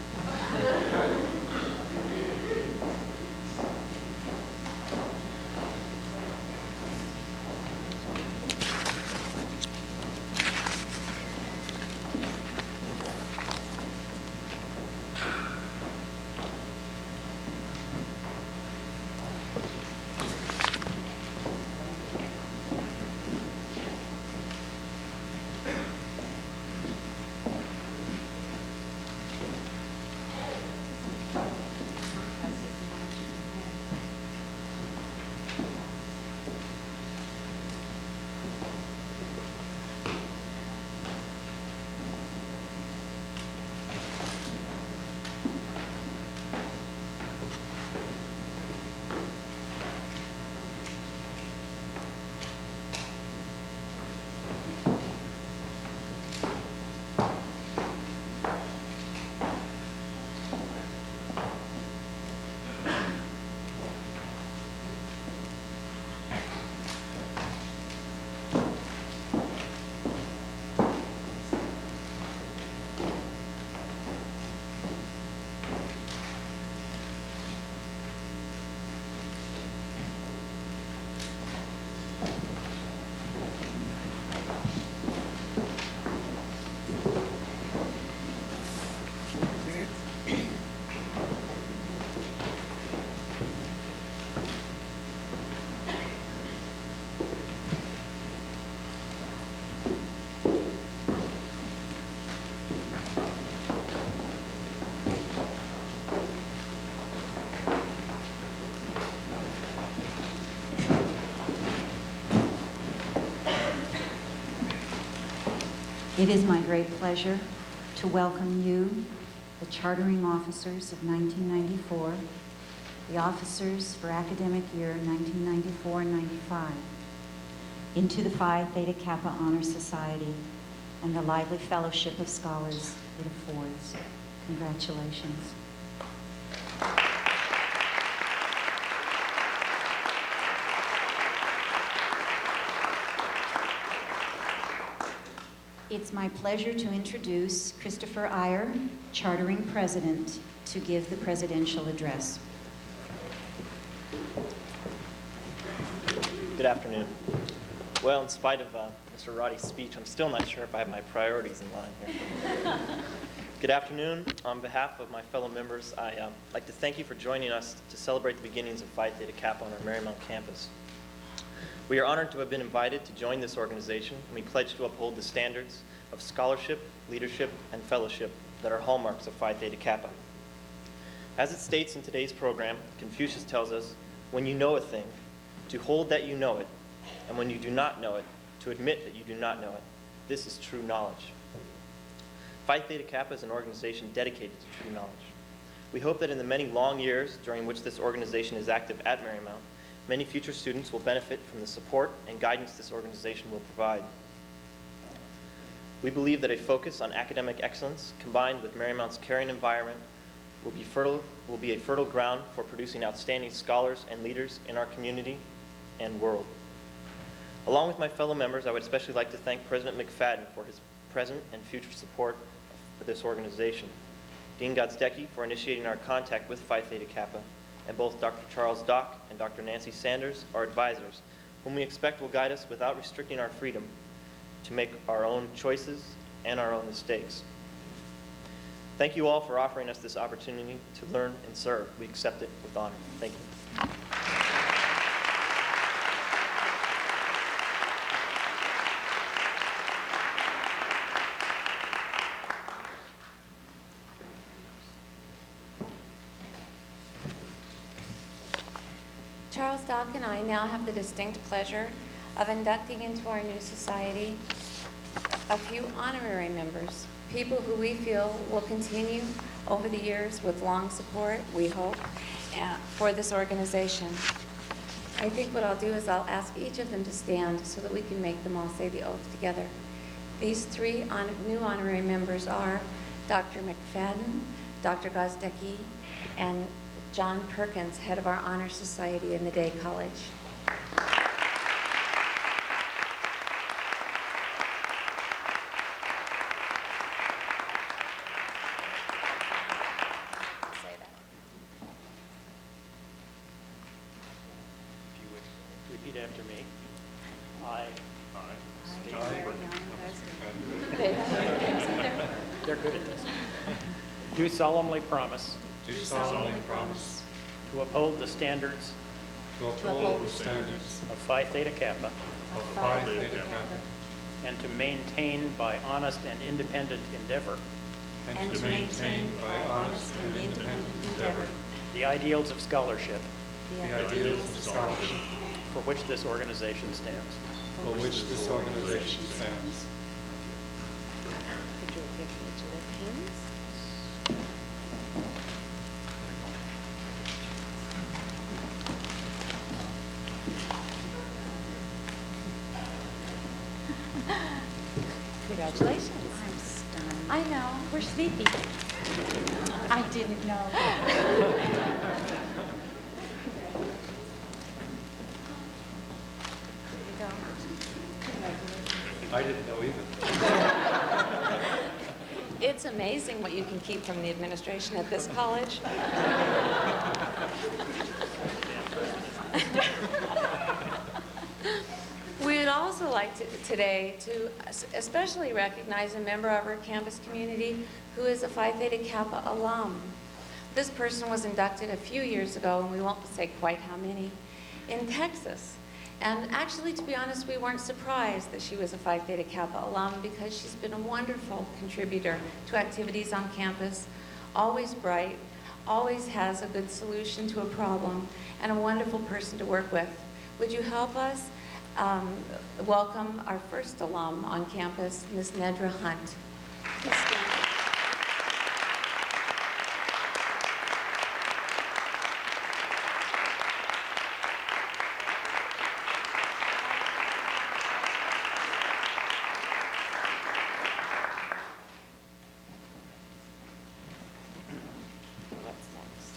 It is my great pleasure to welcome you, the chartering officers of 1994, the officers for academic year 1994-95, into the Phi Theta Kappa Honor Society and the lively fellowship of scholars it affords. Congratulations. It's my pleasure to introduce Christopher Iyer, Chartering President, to give the presidential address. Good afternoon. Well, in spite of Mr. Roddy's speech, I'm still not sure if I have my priorities in line here. Good afternoon. On behalf of my fellow members, I'd like to thank you for joining us to celebrate the beginnings of Phi Theta Kappa on our Marymount campus. We are honored to have been invited to join this organization, and we pledge to uphold the standards of scholarship, leadership, and fellowship that are hallmarks of Phi Theta Kappa. As it states in today's program, Confucius tells us, when you know a thing, to hold that you know it, and when you do not know it, to admit that you do not know it. This is true knowledge. Phi Theta Kappa is an organization dedicated to true knowledge. We hope that in the many long years during which this organization is active at Marymount, many future students will benefit from the support and guidance this organization will provide. We believe that a focus on academic excellence combined with Marymount's caring environment will be a fertile ground for producing outstanding scholars and leaders in our community and world. Along with my fellow members, I would especially like to thank President McFadden for his present and future support for this organization, Dean Godzdecki for initiating our contact with Phi Theta Kappa, and both Dr. Charles Dock and Dr. Nancy Sanders, our advisors, whom we expect will guide us without restricting our freedom to make our own choices and our own mistakes. Thank you all for offering us this opportunity to learn and serve. We accept it with honor. Thank you. Charles Dock and I now have the distinct pleasure of inducting into our new society a few honorary members, people who we feel will continue over the years with long support, we hope, for this organization. I think what I'll do is I'll ask each of them to stand so that we can make them all say the oath together. These three new honorary members are Dr. McFadden, Dr. Godzdecki, and John Perkins, head of our Honor Society in the Day College. I, I, state Mary your Young, President. They have their names in there. They're good at this. Do solemnly promise Do solemnly promise to uphold the standards to uphold the standards of Phi Theta Kappa of Phi Theta Kappa and to maintain by honest and independent endeavor and to maintain by honest and independent endeavor the ideals of scholarship the ideals of scholarship for which this organization stands. for which this organization stands. Could you give each of the pins? Congratulations. I'm stunned. I know, we're sleepy. I didn't know. There you go. I didn't know either. It's amazing what you can keep from the administration at this college. We would also like today to especially recognize a member of our campus community who is a Phi Theta Kappa alum. This person was inducted a few years ago, and we won't say quite how many, in Texas. And actually, to be honest, we weren't surprised that she was a Phi Theta Kappa alum because she's been a wonderful contributor to activities on campus, always bright, always has a good solution to a problem, and a wonderful person to work with. Would you help us welcome our first alum on campus, Ms. Nedra Hunt? Please stand. What's next?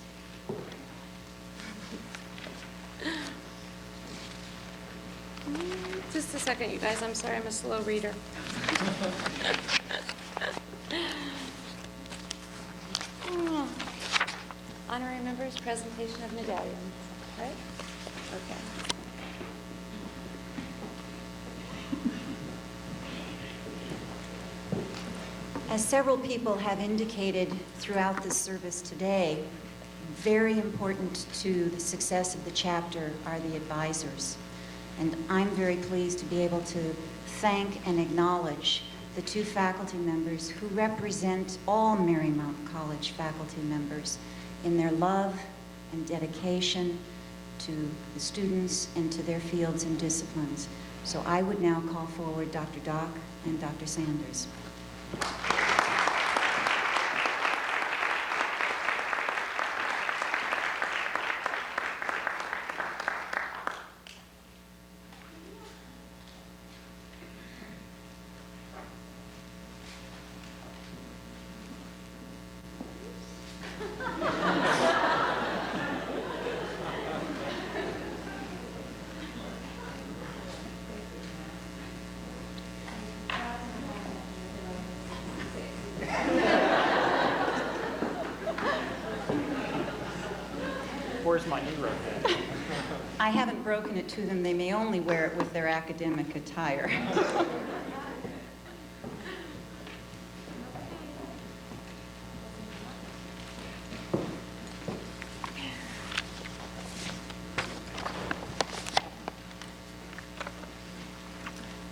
Just a second, you guys. I'm sorry, I'm a slow reader. Honorary members, presentation of medallions, right? Okay. As several people have indicated throughout this service today, very important to the success of the chapter are the advisors. And I'm very pleased to be able to thank and acknowledge the two faculty members who represent all Marymount College faculty members in their love and dedication to the students and to their fields and disciplines. So I would now call forward Dr. Dock and Dr. Sanders. Where's my Negro hat? I haven't broken it to them. They may only wear it with their academic attire.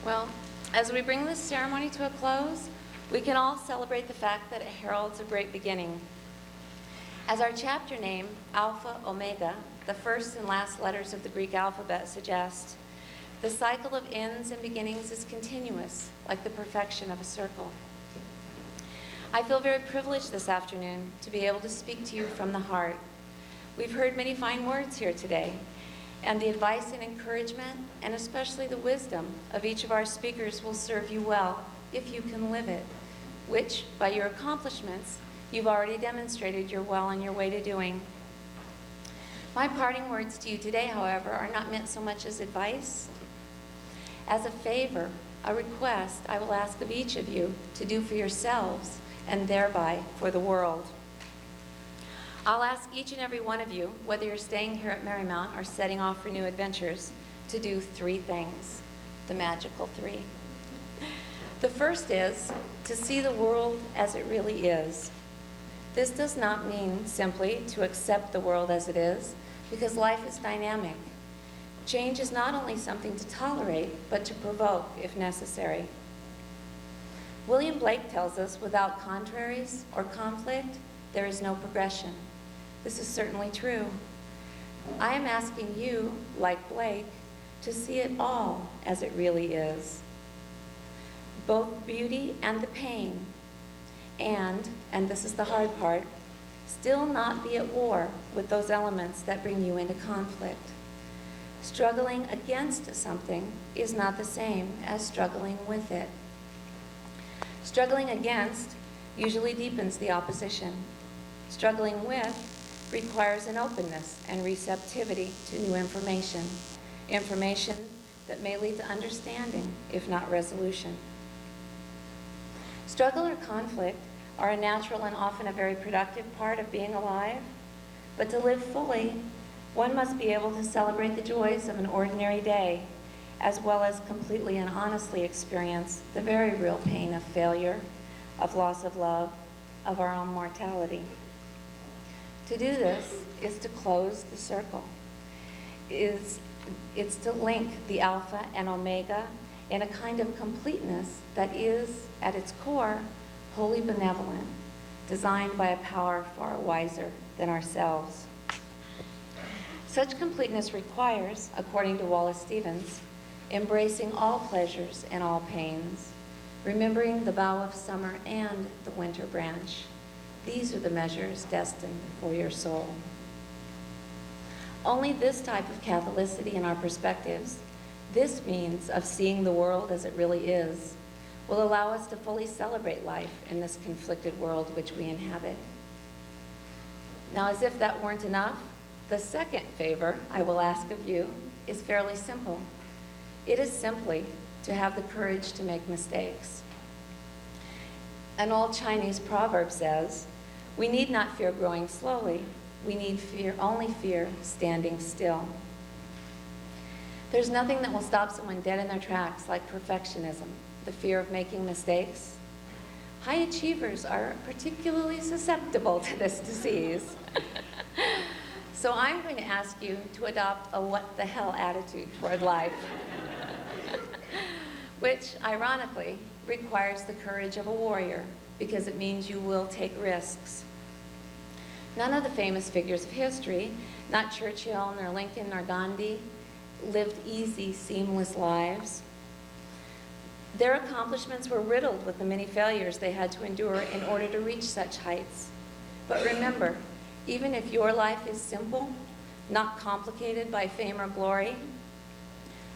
Well, as we bring this ceremony to a close, we can all celebrate the fact that it heralds a great beginning. As our chapter name, Alpha Omega, the first and last letters of the Greek alphabet suggest, the cycle of ends and beginnings is continuous, like the perfection of a circle. I feel very privileged this afternoon to be able to speak to you from the heart. We've heard many fine words here today, and the advice and encouragement, and especially the wisdom of each of our speakers will serve you well if you can live it, which, by your accomplishments, you've already demonstrated you're well on your way to doing. My parting words to you today, however, are not meant so much as advice. As a favor, a request I will ask of each of you to do for yourselves and thereby for the world. I'll ask each and every one of you, whether you're staying here at Marymount or setting off for new adventures, to do three things. the magical three. The first is to see the world as it really is. This does not mean simply to accept the world as it is, because life is dynamic. Change is not only something to tolerate, but to provoke if necessary. William Blake tells us, without contraries or conflict, there is no progression. This is certainly true. I am asking you, like Blake, to see it all as it really is. Both beauty and the pain, and this is the hard part, still not be at war with those elements that bring you into conflict. Struggling against something is not the same as struggling with it. Struggling against usually deepens the opposition. Struggling with requires an openness and receptivity to new information, information that may lead to understanding, if not resolution. Struggle or conflict are a natural and often a very productive part of being alive, but to live fully, one must be able to celebrate the joys of an ordinary day, as well as completely and honestly experience the very real pain of failure, of loss of love, of our own mortality. To do this is to close the circle. It's to link the alpha and omega in a kind of completeness that is, at its core, wholly benevolent, designed by a power far wiser than ourselves. Such completeness requires, according to Wallace Stevens, embracing all pleasures and all pains, remembering the bough of summer and the winter branch. These are the measures destined for your soul. Only this type of Catholicity in our perspectives, this means of seeing the world as it really is, will allow us to fully celebrate life in this conflicted world which we inhabit. Now, as if that weren't enough, the second favor I will ask of you is fairly simple. It is simply to have the courage to make mistakes. An old Chinese proverb says, "We need not fear growing slowly. We need only fear standing still." There's nothing that will stop someone dead in their tracks like perfectionism, the fear of making mistakes. High achievers are particularly susceptible to this disease. So I'm going to ask you to adopt a what the hell attitude toward life, which ironically requires the courage of a warrior because it means you will take risks. None of the famous figures of history, not Churchill, nor Lincoln, nor Gandhi, lived easy, seamless lives. Their accomplishments were riddled with the many failures they had to endure in order to reach such heights. But remember, even if your life is simple, not complicated by fame or glory,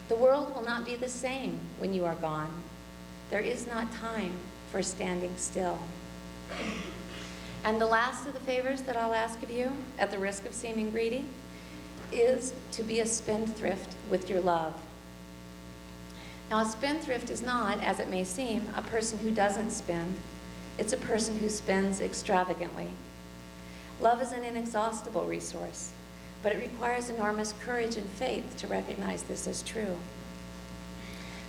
the world will not be the same when you are gone. There is not time for standing still. And the last of the favors that I'll ask of you, at the risk of seeming greedy, is to be a spendthrift with your love. Now, a spendthrift is not, as it may seem, a person who doesn't spend. It's a person who spends extravagantly. Love is an inexhaustible resource, but it requires enormous courage and faith to recognize this as true.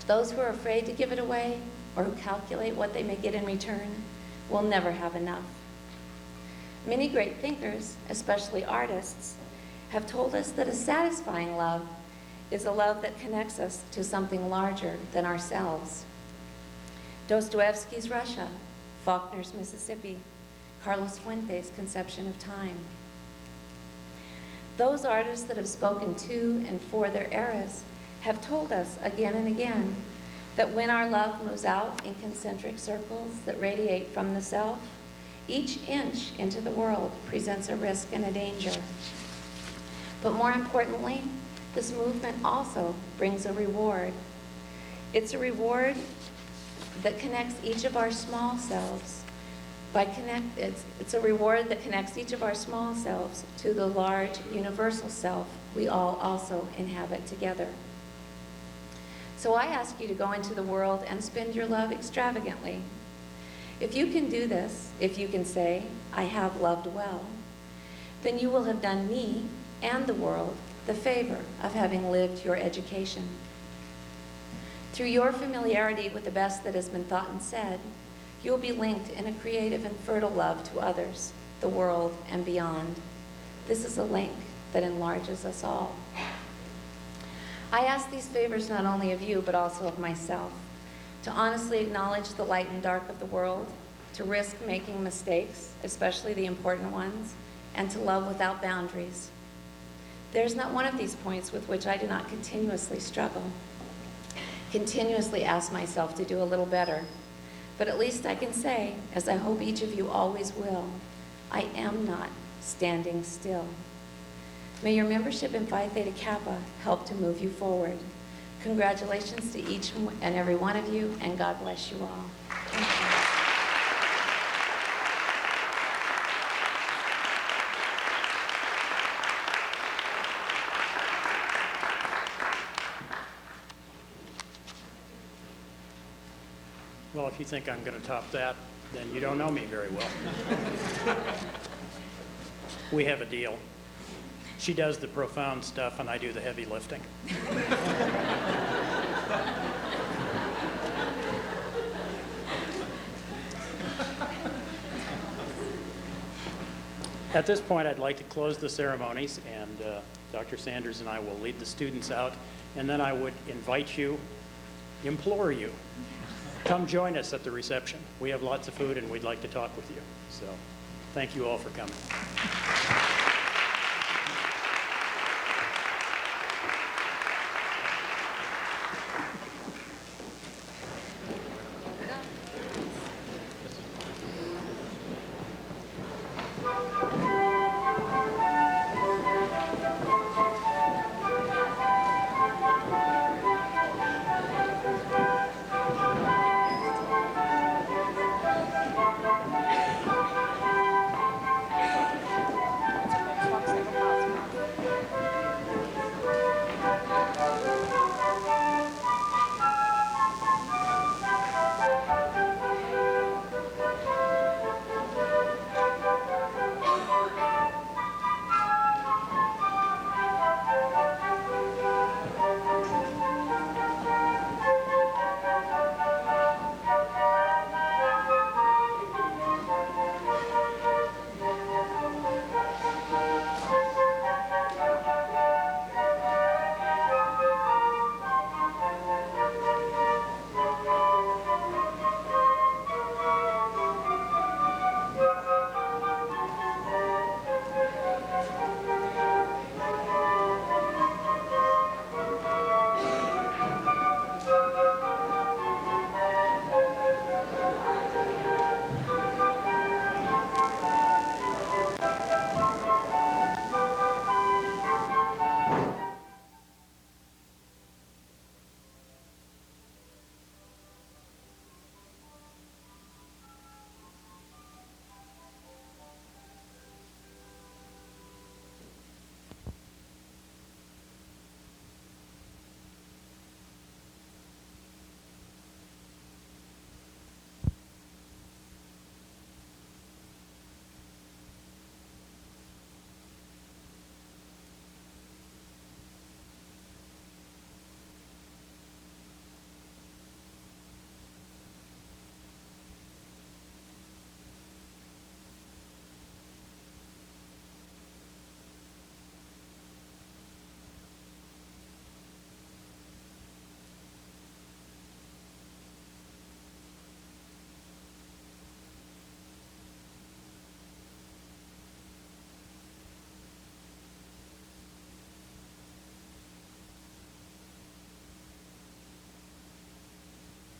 Those who are afraid to give it away or who calculate what they may get in return will never have enough. Many great thinkers, especially artists, have told us that a satisfying love is a love that connects us to something larger than ourselves. Dostoevsky's Russia, Faulkner's Mississippi, Carlos Fuentes' conception of time. Those artists that have spoken to and for their eras have told us again and again that when our love moves out in concentric circles that radiate from the self, each inch into the world presents a risk and a danger. But more importantly, this movement also brings a reward. It's a reward that connects each of our small selves. It's a reward that connects each of our small selves to the large universal self we all also inhabit together. So I ask you to go into the world and spend your love extravagantly. If you can do this, if you can say, "I have loved well," then you will have done me and the world the favor of having lived your education. Through your familiarity with the best that has been thought and said, you will be linked in a creative and fertile love to others, the world, and beyond. This is a link that enlarges us all. I ask these favors not only of you, but also of myself, to honestly acknowledge the light and dark of the world, to risk making mistakes, especially the important ones, and to love without boundaries. There's not one of these points with which I do not continuously struggle, continuously ask myself to do a little better. But at least I can say, as I hope each of you always will, I am not standing still. May your membership in Phi Theta Kappa help to move you forward. Congratulations to each and every one of you, and God bless you all. Thank you. Well, if you think I'm going to top that, then you don't know me very well. We have a deal. She does the profound stuff, and I do the heavy lifting. At this point, I'd like to close the ceremonies, and Dr. Sanders and I will lead the students out, and then I would invite you, implore you, come join us at the reception. We have lots of food, and we'd like to talk with you. So thank you all for coming.